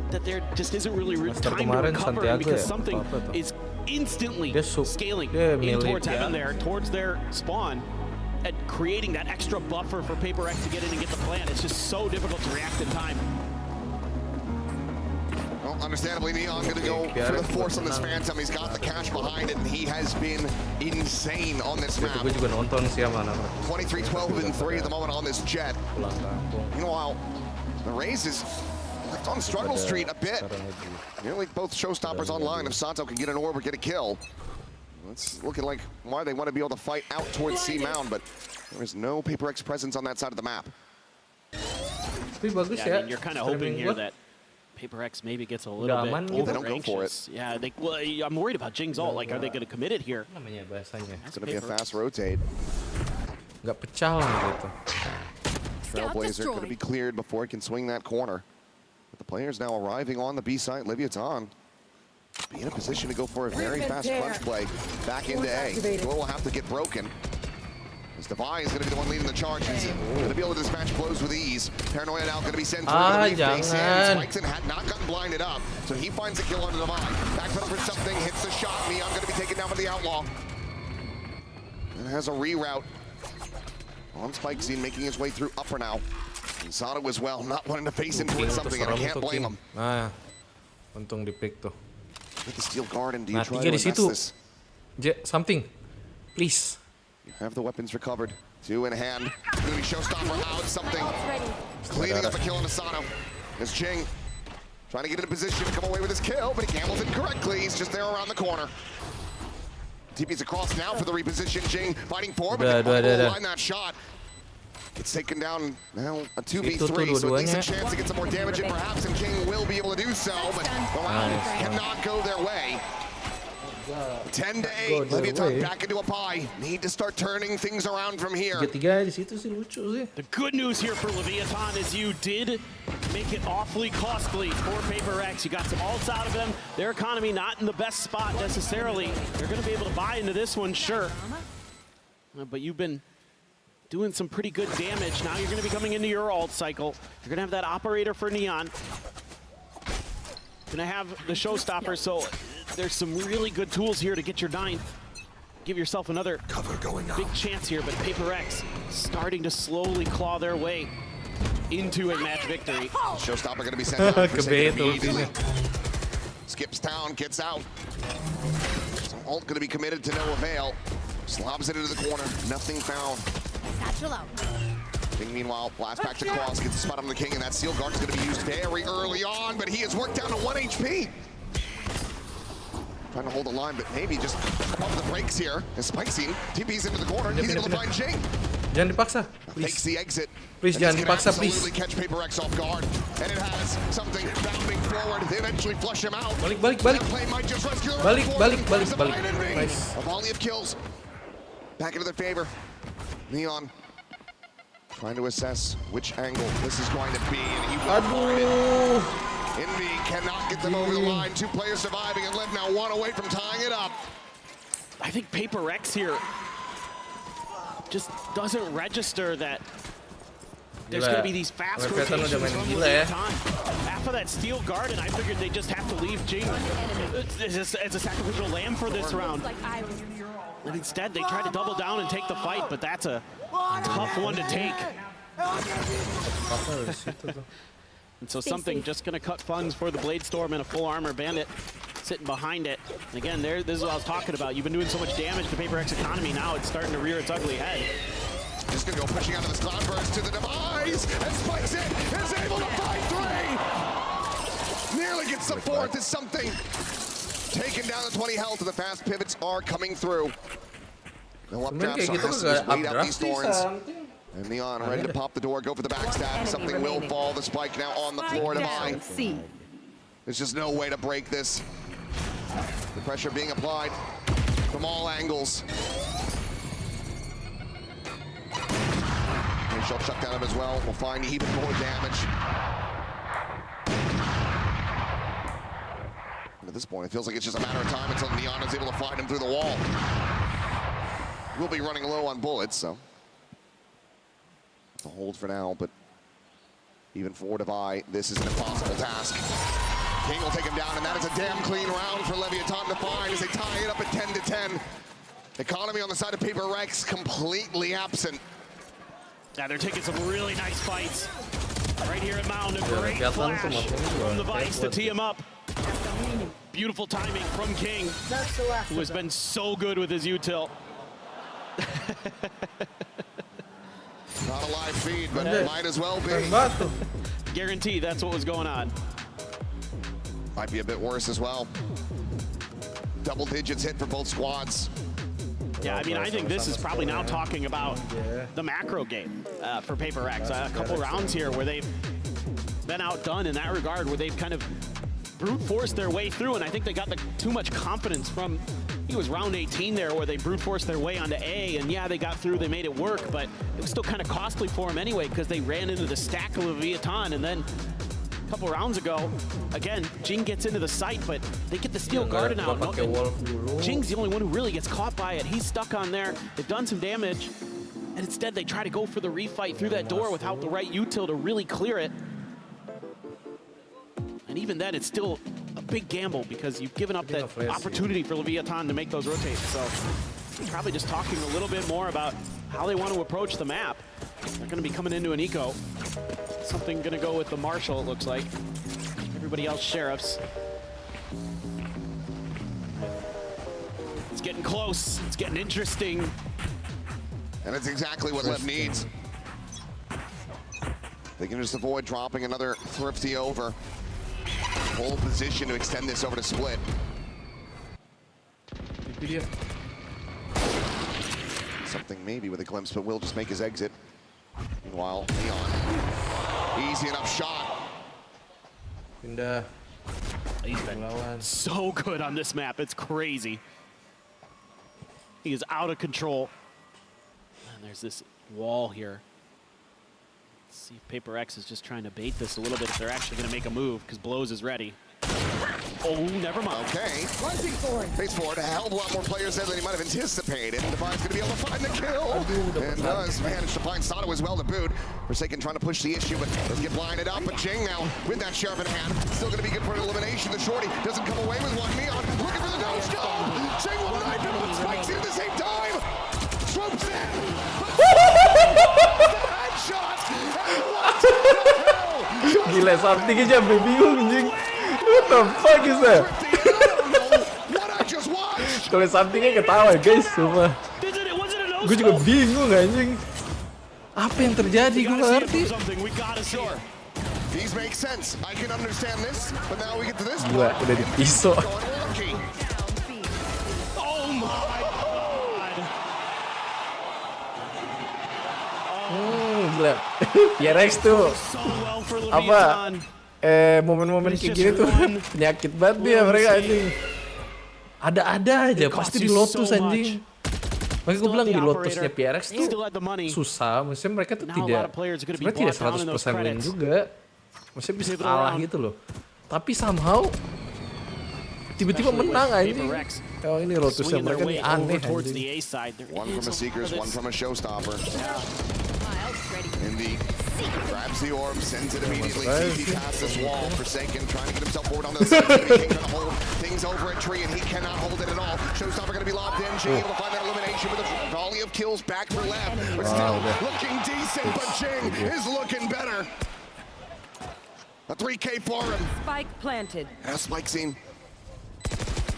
[SPEAKER 3] that there just isn't really time to recover because something is instantly scaling in towards heaven there, towards their spawn, and creating that extra buffer for PaperX to get in and get the plant. It's just so difficult to react in time.
[SPEAKER 2] Well, understandably, Neon going to go for the force on this Phantom. He's got the cash behind it, and he has been insane on this map. 23, 12, and 3 at the moment on this Jet. Meanwhile, the Raze is left on struggle street a bit. Nearly both showstoppers online. If Santo can get an orb or get a kill, it's looking like why they want to be able to fight out towards C Mound, but there is no PaperX presence on that side of the map.
[SPEAKER 3] Yeah, I mean, you're kind of hoping here that PaperX maybe gets a little bit over
[SPEAKER 2] don't go for it.
[SPEAKER 3] Yeah, well, I'm worried about Jing's ult. Like, are they going to commit it here?
[SPEAKER 2] It's going to be a fast rotate.
[SPEAKER 4] Nggak pecah lah gitu.
[SPEAKER 2] Trailblazer going to be cleared before he can swing that corner. But the players now arriving on the B site. Leviathan be in a position to go for a very fast crunch play back into A. The door will have to get broken. As Devi is going to be the one leading the charge. He's going to be able to dispatch blows with ease. Paranoia now going to be sent through. Spikeson had not gotten blinded up, so he finds a kill on the Devi. Backpedal for something, hits the shot. Neon going to be taken down by the Outlaw. And has a reroute on Spikeson, making his way through upper now. And Sato as well, not wanting to face into something, and I can't blame him.
[SPEAKER 4] Nah, untung di pick tuh.
[SPEAKER 2] Get the steel guard, and do you try
[SPEAKER 4] tiga
[SPEAKER 2] to
[SPEAKER 4] di situ.
[SPEAKER 2] this?
[SPEAKER 4] Something, please.
[SPEAKER 2] You have the weapons recovered. 2 in hand. Going to be showstopper out. Something. Cleaning up a kill on Asano. There's Jing. Trying to get in a position to come away with his kill, but he gambles it correctly. He's just there around the corner. TP's across now for the reposition. Jing fighting forward, but line that shot. Gets taken down now a 2v3, so at least a chance to get some more damage in perhaps, and King will be able to do so, but the round cannot go their way. 10 to 8, Leviathan back into a pie. Need to start turning things around from here.
[SPEAKER 3] The good news here for Leviathan is you did make it awfully costly for PaperX. You got some ults out of them. Their economy not in the best spot necessarily. They're going to be able to buy into this one, sure. But you've been doing some pretty good damage. Now you're going to be coming into your ult cycle. You're going to have that operator for Neon. Going to have the showstopper, so there's some really good tools here to get your 9th. Give yourself another big chance here, but PaperX starting to slowly claw their way into a match victory.
[SPEAKER 2] Showstopper going to be sent out. Skips town, gets out. So ult going to be committed to no avail. Slobs it into the corner, nothing found.
[SPEAKER 8] Satchel out.
[SPEAKER 2] King, meanwhile, blast back to cross, gets a spot on the King, and that steel guard is going to be used very early on, but he has worked down to 1 HP. Trying to hold the line, but maybe just pump the brakes here. As Spikeson TP's into the corner, he's able to find Jing.
[SPEAKER 4] Jangan dipaksa,
[SPEAKER 2] Takes the exit.
[SPEAKER 4] Please, jangan dipaksa, please.
[SPEAKER 2] Absolutely catch PaperX off guard, and it has something bounding forward. They eventually flush him out.
[SPEAKER 4] Balik. Balik. Nice.
[SPEAKER 2] A volley of kills. Back into their favor. Neon trying to assess which angle this is going to be, and he will find it. Envy cannot get them over the line. 2 players surviving, and LEV now 1 away from tying it up.
[SPEAKER 3] I think PaperX here just doesn't register that there's going to be these fast rotations from time. After that steel guard, and I figured they just have to leave Jing as a sacrificial lamb for this round. And instead, they try to double down and take the fight, but that's a tough one to take. And so something just going to cut funds for the Bladestorm and a full armor bandit sitting behind it. And again, this is what I was talking about. You've been doing so much damage to PaperX economy. Now it's starting to rear its ugly head.
[SPEAKER 2] Just going to go pushing out of this cloudburst to the device, and Spikeson is able to fight 3. Nearly gets the 4th as something. Taking down the 20 health, and the fast pivots are coming through. No up traps, so has to just wait out these thorns. And Neon ready to pop the door, go for the backstab. Something will fall. The spike now on the floor to buy. There's just no way to break this. The pressure being applied from all angles. And she'll chuck down him as well. We'll find even more damage. And at this point, it feels like it's just a matter of time until Neon is able to find him through the wall. We'll be running low on bullets, so to hold for now, but even for Devi, this is an impossible task. King will take him down, and that is a damn clean round for Leviathan to find as they tie it up at 10-10. Economy on the side of PRX completely absent.
[SPEAKER 3] Yeah, they're taking some really nice fights. Right here at Mound, a great flash from the Vice to tee him up. Beautiful timing from King, who has been so good with his util.
[SPEAKER 2] Not a live feed, but might as well be.
[SPEAKER 3] Guarantee that's what was going on.
[SPEAKER 2] Might be a bit worse as well. Double digits hit for both squads.
[SPEAKER 3] Yeah, I mean, I think this is probably now talking about the macro game for PRX. A couple rounds here where they've been outdone in that regard, where they've kind of brute forced their way through, and I think they got too much confidence from, I think it was round 18 there, where they brute forced their way onto A, and yeah, they got through, they made it work, but it was still kind of costly for them anyway, because they ran into the stack of Leviathan, and then a couple rounds ago, again, Jing gets into the site, but they get the steel garden out. Jing's the only one who really gets caught by it. He's stuck on there. They've done some damage, and instead they try to go for the refight through that door without the right util to really clear it. And even then, it's still a big gamble because you've given up that opportunity for Leviathan to make those rotates. So probably just talking a little bit more about how they want to approach the map. They're going to be coming into an eco. Something going to go with the Marshal, it looks like. Everybody else sheriffs. It's getting close. It's getting interesting.
[SPEAKER 2] And it's exactly what LEV needs. They can just avoid dropping another thrifty over. Full position to extend this over to split. Something maybe with a glimpse, but will just make his exit. Meanwhile, Neon. Easy enough shot.
[SPEAKER 3] He's been so good on this map. It's crazy. He is out of control. And there's this wall here. Let's see if PRX is just trying to bait this a little bit, if they're actually going to make a move, because Blows is ready. Oh, never mind.
[SPEAKER 2] Okay. Face forward, a hell of a lot more players there than he might have anticipated. Devi's going to be able to find the kill. And does manage to find Sato as well to boot. Forsaken trying to push the issue, but doesn't get blinded up. But Jing now, with that sheriff in hand, still going to be good for an elimination. The shorty doesn't come away with one. Neon looking for the no-scope. Jing will knife him, but spikes in at the same time. Swoops in. Headshot.
[SPEAKER 4] Gila, something aja bingung anjing. What the fuck is that? Kalau somethingnya ketawa guys, sumpah. Gue juga bingung anjing. Apa yang terjadi? Gue nggak ngerti.
[SPEAKER 2] These make sense. I can understand this, but now we get to this
[SPEAKER 4] part. Udah dipisau.
[SPEAKER 3] Oh my god.
[SPEAKER 4] Gila. PRX tuh apa? Momen-momen kayak gini tuh penyakit banget dia mereka anjing. Ada-ada aja pasti di Lotus anjing. Makanya gue bilang di Lotusnya PRX tuh susah. Maksudnya mereka tuh sebenarnya tidak 100% win juga. Maksudnya bisa kalah gitu loh. Tapi somehow tiba-tiba menang anjing. Oh ini Lotusnya mereka nih aneh anjing.
[SPEAKER 2] One from a Seekers, one from a Showstopper. Indy grabs the orb, sends it immediately. CT past this wall. Forsaken trying to get himself forward on the side. King gonna hold things over at Tree, and he cannot hold it at all. Showstopper gonna be locked in. Jing able to find that elimination with a volley of kills back for LEV. But still looking decent, but Jing is looking better. A 3K for him.
[SPEAKER 8] Spike planted.
[SPEAKER 2] And a spike scene.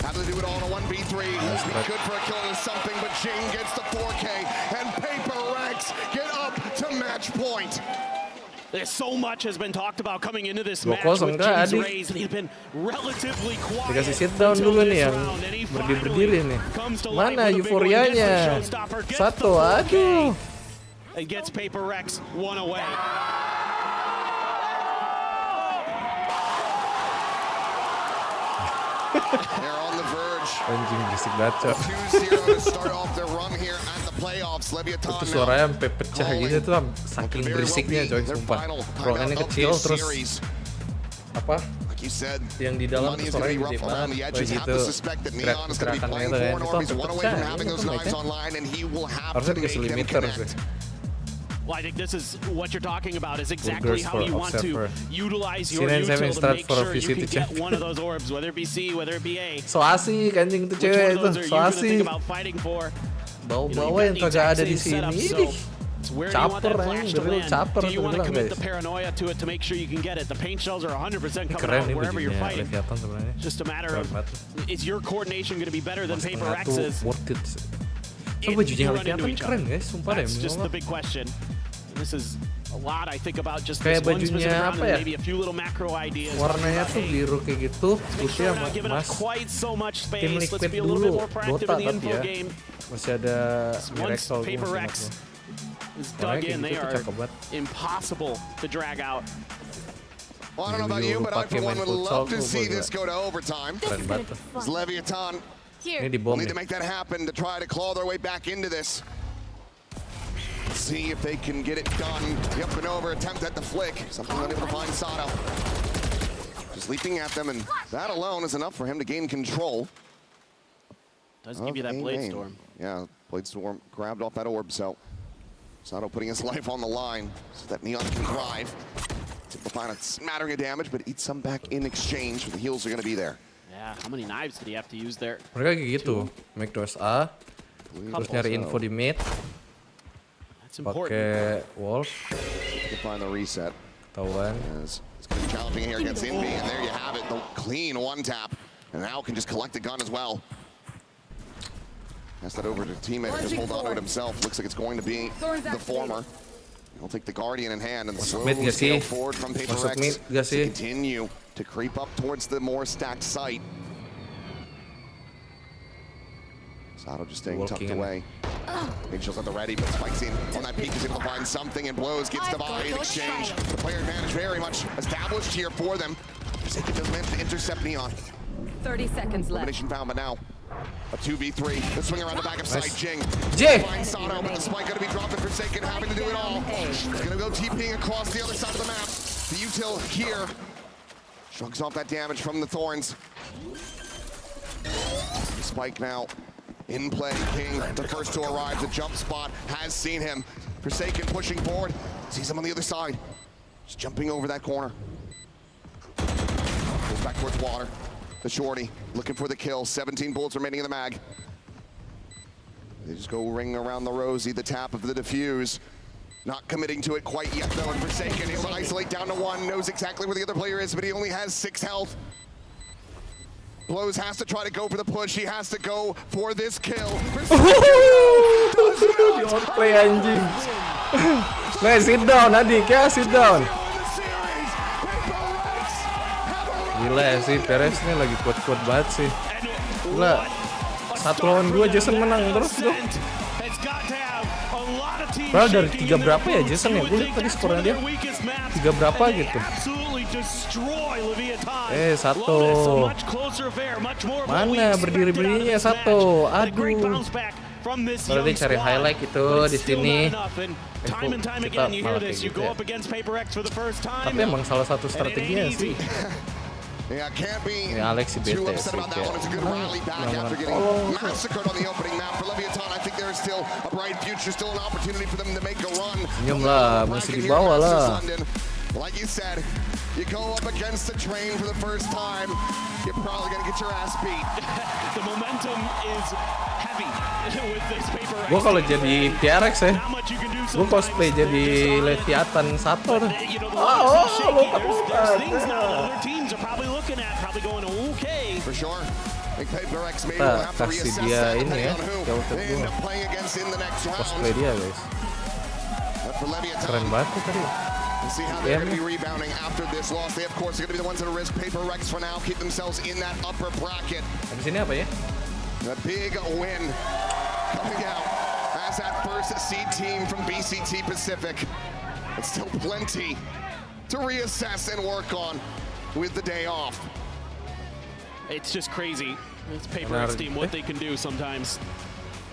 [SPEAKER 2] Have to do it all in a 1v3. Must be good for a kill or something, but Jing gets the 4K, and PRX get up to match point.
[SPEAKER 3] There's so much has been talked about coming into this match with Jing's raise, and he's been relatively quiet.
[SPEAKER 4] Dikasih sit down dulu nih yang berdiri nih. Mana euforianya? Satu, aduh.
[SPEAKER 3] and gets PRX one away.
[SPEAKER 2] They're on the verge.
[SPEAKER 4] Anjing berisik banget, Cok.
[SPEAKER 2] 2-0 to start off their run here at the playoffs. Leviathan
[SPEAKER 4] Itu suaranya sampai pecah gitu tuh, saking berisiknya coy, sumpah. Ruangannya kecil terus apa? Yang di dalam tuh suaranya gede banget, kayak gitu. Gerakannya itu kan, itu sampai pecah. Harusnya dikasih limiter sih.
[SPEAKER 3] Well, I think this is what you're talking about is exactly how you want to utilize your
[SPEAKER 4] Sini
[SPEAKER 3] util to
[SPEAKER 4] start
[SPEAKER 3] make
[SPEAKER 4] for
[SPEAKER 3] sure you can
[SPEAKER 4] VCT
[SPEAKER 3] get one of those orbs, whether it be C, whether it be A.
[SPEAKER 4] So asik anjing tuh
[SPEAKER 3] Which one
[SPEAKER 4] cewek
[SPEAKER 3] of
[SPEAKER 4] itu,
[SPEAKER 3] those are
[SPEAKER 4] so
[SPEAKER 3] you gonna
[SPEAKER 4] asik.
[SPEAKER 3] think about fighting for?
[SPEAKER 4] Bawa-bawa yang kagak ada di sini. Ih, caper anjing, bener caper
[SPEAKER 3] Do you
[SPEAKER 4] tuh
[SPEAKER 3] want to
[SPEAKER 4] bilang
[SPEAKER 3] commit
[SPEAKER 4] guys.
[SPEAKER 3] the paranoia to it to make sure you can get it? The paint shells are 100% coming
[SPEAKER 4] Keren
[SPEAKER 3] out
[SPEAKER 4] nih
[SPEAKER 3] wherever you're
[SPEAKER 4] bajunya,
[SPEAKER 3] fighting.
[SPEAKER 4] kelihatan sebenarnya.
[SPEAKER 3] Just a matter of, is your coordination going to be better than
[SPEAKER 4] Tuh
[SPEAKER 3] PRX's?
[SPEAKER 4] worth it. So bajunya kelihatan keren guys, sumpah deh.
[SPEAKER 3] That's just the big question. This is a lot I think about just
[SPEAKER 4] Kayak
[SPEAKER 3] this one specific
[SPEAKER 4] bajunya
[SPEAKER 3] round
[SPEAKER 4] apa ya?
[SPEAKER 3] and maybe a few little macro ideas.
[SPEAKER 4] Warnanya tuh biru kayak gitu, putih sama emas. Tim Liquid dulu, Dota tapi ya. Masih ada Miracle
[SPEAKER 3] PRX is dug in, they are impossible to drag out.
[SPEAKER 2] Well, I don't know about you, but I for one would love to see this go to overtime.
[SPEAKER 4] Keren banget.
[SPEAKER 2] As Leviathan
[SPEAKER 4] Ini di bom
[SPEAKER 2] need to
[SPEAKER 4] ya.
[SPEAKER 2] make that happen to try to claw their way back into this. See if they can get it done. The up and over attempt at the flick. Something unable to find Sato. Just leaping at them, and that alone is enough for him to gain control.
[SPEAKER 3] Does give you that Blade Storm.
[SPEAKER 2] Yeah, Blade Storm grabbed off that orb, so Sato putting his life on the line so that Neon can thrive. Simplifying a smattering of damage, but eat some back in exchange. The heals are going to be there.
[SPEAKER 3] Yeah, how many knives did he have to use there?
[SPEAKER 4] Mereka kayak gitu, make terus A, terus nyari info di mid, pakai wolf,
[SPEAKER 2] to find the reset.
[SPEAKER 4] Tahuan.
[SPEAKER 2] It's going to be challenging here against Invi, and there you have it, the clean one tap, and now can just collect the gun as well. Pass that over to teammate, just hold on to it himself. Looks like it's going to be the former. He'll take the Guardian in hand and slowly scale forward from PRX to continue to creep up towards the more stacked site. Sato just staying tucked away. Angel's at the ready, but Spike's in on that peak is able to find something, and Blows gets divided in exchange. The player advantage very much established here for them. Forsaken does manage to intercept Neon.
[SPEAKER 20] 30 seconds left.
[SPEAKER 2] Elimination found, but now a 2v3. The swing around the back of side. Jing. Finds Sato, but the Spike going to be dropping. Forsaken having to do it all. He's going to go TPing across the other side of the map. The util here shrugs off that damage from the Thorns. Spike now in play. King, the first to arrive. The jump spot has seen him. Forsaken pushing forward. Sees him on the other side. Just jumping over that corner. Goes back towards water. The shorty looking for the kill. 17 bullets remaining in the mag. They just go ring around the rosy, the tap of the defuse. Not committing to it quite yet though, and Forsaken able to isolate down to one. Knows exactly where the other player is, but he only has 6 health. Blows has to try to go for the push. He has to go for this kill.
[SPEAKER 4] Play anjing. Nah, sit down adik ya, sit down. Gila sih, PRX ini lagi kuat-kuat banget sih. Gila, 1 lawan 2 Jason menang terus tuh. Padahal dari 3 berapa ya Jason ya? Gue liat tadi skornya dia 3 berapa gitu. 1. Mana berdiri-berdirinya 1. Aduh. Kalau dia cari highlight itu di sini. Kita malah kayak gitu ya. Tapi emang salah satu strateginya sih.
[SPEAKER 2] Yeah, can't be
[SPEAKER 4] Alex
[SPEAKER 2] too upset about that one. It's a good rally back after getting massacred on the opening map. For Leviathan, I think there is still a bright future, still an opportunity for them to make a run.
[SPEAKER 4] Senyum lah, masih di bawah lah.
[SPEAKER 2] Like you said, you go up against the train for the first time, you're probably gonna get your ass beat.
[SPEAKER 3] The momentum is heavy with this PRX.
[SPEAKER 4] Gue kalau jadi PRX ya, gue cosplay jadi Leviathan Sato tuh.
[SPEAKER 2] For sure. Kita
[SPEAKER 4] kasih dia ini ya, jauh ke gue. Cosplay dia guys. Keren banget tuh tadi.
[SPEAKER 2] See how they're going to be rebounding after this loss. They, of course, are going to be the ones that will risk PRX for now, keep themselves in that upper bracket.
[SPEAKER 4] Habis ini apa ya?
[SPEAKER 2] A big win coming out as that first seed team from BCT Pacific. But still plenty to reassess and work on with the day off.
[SPEAKER 3] It's just crazy. This PRX team, what they can do sometimes.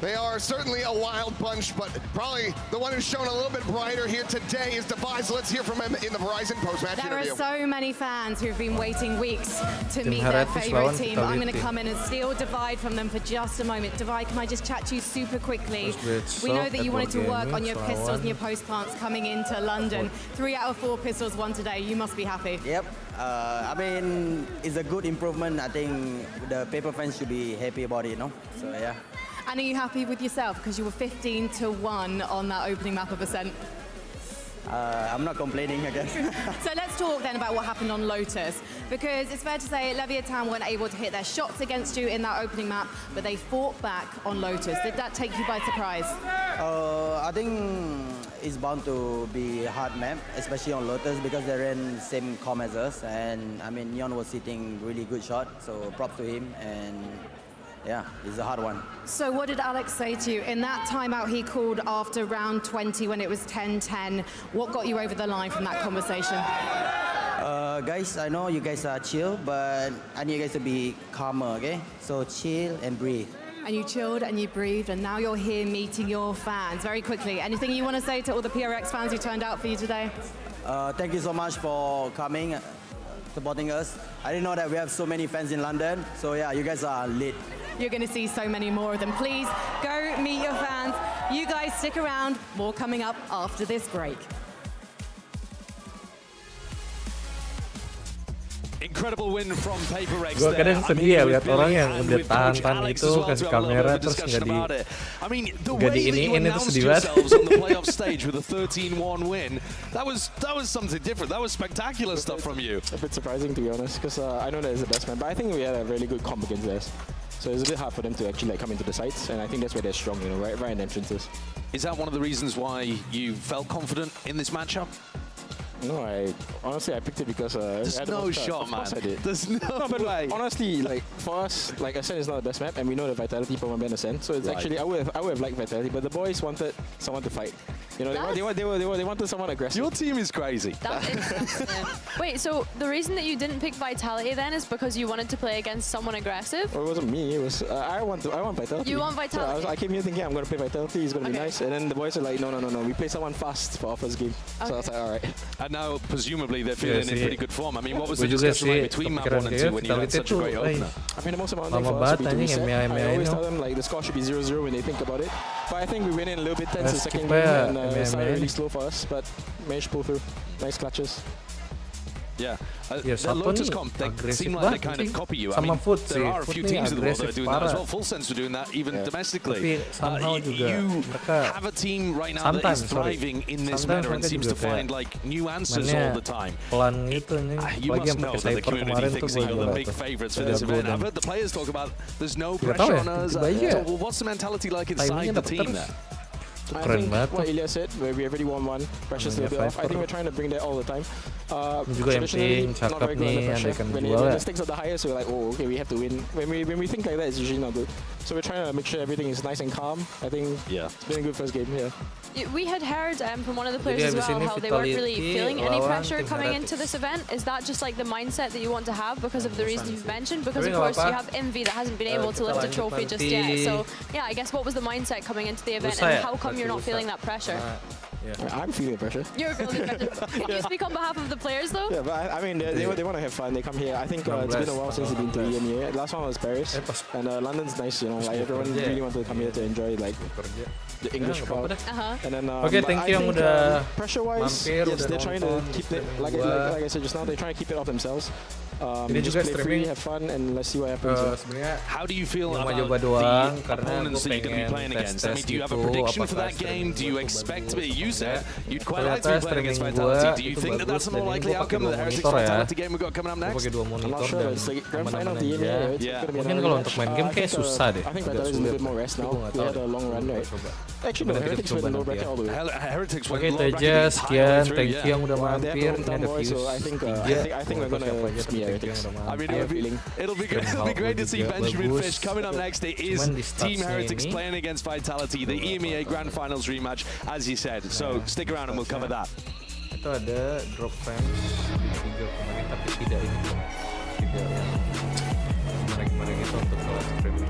[SPEAKER 2] They are certainly a wild bunch, but probably the one who's shown a little bit brighter here today is Device. Let's hear from him in the Verizon post-match interview.
[SPEAKER 8] There are so many fans who've been waiting weeks to meet their favorite team. I'm going to come in and steal Divide from them for just a moment. Divide, can I just chat to you super quickly? We know that you wanted to work on your pistols and your post plants coming into London. 3 out of 4 pistols won today. You must be happy.
[SPEAKER 19] Yep. I mean, it's a good improvement. I think the paper fans should be happy about it, no? So yeah.
[SPEAKER 8] And are you happy with yourself? Because you were 15-1 on that opening map of Ascent.
[SPEAKER 19] I'm not complaining, I guess.
[SPEAKER 8] So let's talk then about what happened on Lotus. Because it's fair to say Leviathan weren't able to hit their shots against you in that opening map, but they fought back on Lotus. Did that take you by surprise?
[SPEAKER 19] I think it's bound to be a hard map, especially on Lotus, because they ran same comm as us. And I mean, Neon was hitting really good shot, so props to him. And yeah, it's a hard one.
[SPEAKER 8] So what did Alex say to you? In that timeout he called after round 20 when it was 10-10, what got you over the line from that conversation?
[SPEAKER 19] Guys, I know you guys are chill, but I need you guys to be calmer, okay? So chill and breathe.
[SPEAKER 8] And you chilled and you breathed, and now you're here meeting your fans. Very quickly, anything you want to say to all the PRX fans who turned out for you today?
[SPEAKER 19] Thank you so much for coming, supporting us. I didn't know that we have so many fans in London, so yeah, you guys are lit.
[SPEAKER 8] You're going to see so many more of them. Please go meet your fans. You guys stick around. More coming up after this break.
[SPEAKER 15] Incredible win from PRX.
[SPEAKER 4] Gue kadang sedih ya lihat orang yang udah tahan-tahan itu kasih kamera terus nggak diiniin itu sedih banget.
[SPEAKER 15] On the playoff stage with a 13-1 win, that was something different. That was spectacular stuff from you.
[SPEAKER 14] A bit surprising to be honest, because I know that is the best man, but I think we had a really good comp against theirs. So it's a bit hard for them to actually come into the sites, and I think that's where they're strong, right in entrances.
[SPEAKER 15] Is that one of the reasons why you felt confident in this matchup?
[SPEAKER 14] No, honestly I picked it because
[SPEAKER 15] there's no shot, man.
[SPEAKER 14] Of course I did.
[SPEAKER 15] There's no way.
[SPEAKER 14] Honestly, like for us, like Ascent is not the best map, and we know the Vitality per ban Ascent. So it's actually I would have liked Vitality, but the boys wanted someone to fight. You know, they wanted someone aggressive.
[SPEAKER 15] Your team is crazy.
[SPEAKER 17] Wait, so the reason that you didn't pick Vitality then is because you wanted to play against someone aggressive?
[SPEAKER 14] Well, it wasn't me. It was I want Vitality.
[SPEAKER 17] You want Vitality?
[SPEAKER 14] So I came here thinking I'm going to play Vitality. He's going to be nice, and then the boys are like, no. We play someone fast for our first game. Okay. So I was like, all right.
[SPEAKER 15] And now presumably they're feeling in pretty good form. I mean, what was the discussion like between map 1 and 2 when you had such a great opener?
[SPEAKER 14] I mean, the most important thing for us would be to reset. I always tell them like the score should be 0-0 when they think about it. But I think we went in a little bit tense in the second game, and it started really slow for us, but managed to pull through. Nice clutches.
[SPEAKER 15] Yeah, the Lotus comp, they seem like they kind of copy you. I mean, there are a few teams in the world that are doing that as well. Full Sense are doing that even domestically. You have a team right now that is thriving in this meta and seems to find like new answers all the time. You must know that the community thinks that you're the big favourites for this event. I've heard the players talk about there's no pressure on us. Well, what's the mentality like inside the team there?
[SPEAKER 14] I think what Ilya said, where we already won one, pressure's a little bit off. I think we're trying to bring that all the time. Traditionally, not very good under pressure. When the stakes are the highest, we're like, oh, okay, we have to win. When we think like that, it's usually not good. So we're trying to make sure everything is nice and calm. I think it's been a good first game here.
[SPEAKER 17] We had heard from one of the players as well how they weren't really feeling any pressure coming into this event. Is that just like the mindset that you want to have because of the reasons you've mentioned? Because of course you have Envy that hasn't been able to lift a trophy just yet. So yeah, I guess what was the mindset coming into the event, and how come you're not feeling that pressure?
[SPEAKER 14] I'm feeling pressure.
[SPEAKER 17] You're feeling pressure. Can you speak on behalf of the players though?
[SPEAKER 14] Yeah, but I mean they want to have fun. They come here. I think it's been a while since they've been to EMEA. Last one was Paris, and London's nice. You know, like everyone really wanted to come here to enjoy like the English crowd. And then
[SPEAKER 4] thank you yang udah
[SPEAKER 14] pressure-wise, yes, they're trying to keep it like I said just now. They're trying to keep it off themselves. Just play free, have fun, and let's see what happens.
[SPEAKER 15] How do you feel about the opponents that you're going to be playing against? I mean, do you have a prediction for that game? Do you expect to be? You said you'd quite like to be playing against Vitality. Do you think that that's a more likely outcome of the Heretics Vitality game we've got coming up next?
[SPEAKER 14] I'm not sure. It's like grand final of the year.
[SPEAKER 4] Mungkin kalau untuk main game kayak susah deh.
[SPEAKER 14] I think Vitality is a little bit more rest now. We had a long run, right? Actually, no, Heretics went low bracket all the way.
[SPEAKER 15] Heretics went
[SPEAKER 4] Oke,
[SPEAKER 15] low bracket
[SPEAKER 4] Teja,
[SPEAKER 15] the
[SPEAKER 4] sekian,
[SPEAKER 15] entire way through,
[SPEAKER 4] thank
[SPEAKER 15] yeah.
[SPEAKER 4] you yang udah
[SPEAKER 14] Well, they have
[SPEAKER 4] mampir.
[SPEAKER 14] their
[SPEAKER 4] Ini
[SPEAKER 14] hometown
[SPEAKER 4] ada
[SPEAKER 14] boys,
[SPEAKER 4] views
[SPEAKER 14] so I think
[SPEAKER 4] 3.
[SPEAKER 14] I think we're gonna be Heretics.
[SPEAKER 15] I mean, it'll be great to see Benjamin Fish. Coming up next, it is Team Heretics playing against Vitality, the EMEA Grand Finals rematch, as you said. So stick around and we'll cover that.
[SPEAKER 4] Itu ada drop frames di 3 kemarin, tapi tidak ini kok. Tidak yang kemarin-kemarin itu untuk kelas streaming.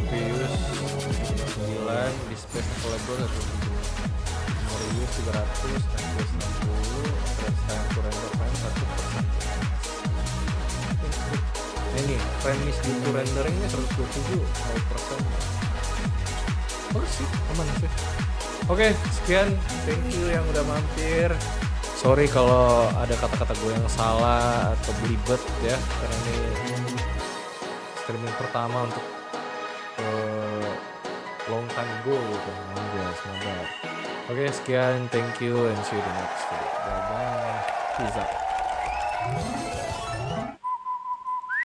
[SPEAKER 4] Spius 9 di Spec available 1.700, 300, 60, press time to render frame 1%. Ini frame miss di renderingnya 127 0%. Bagus sih, aman sih. Oke, sekian, thank you yang udah mampir. Sorry kalau ada kata-kata gue yang salah atau belibet ya, karena ini streaming pertama untuk long time ago gitu. Semoga. Oke, sekian, thank you and see you the next video. Bye bye. Peace out.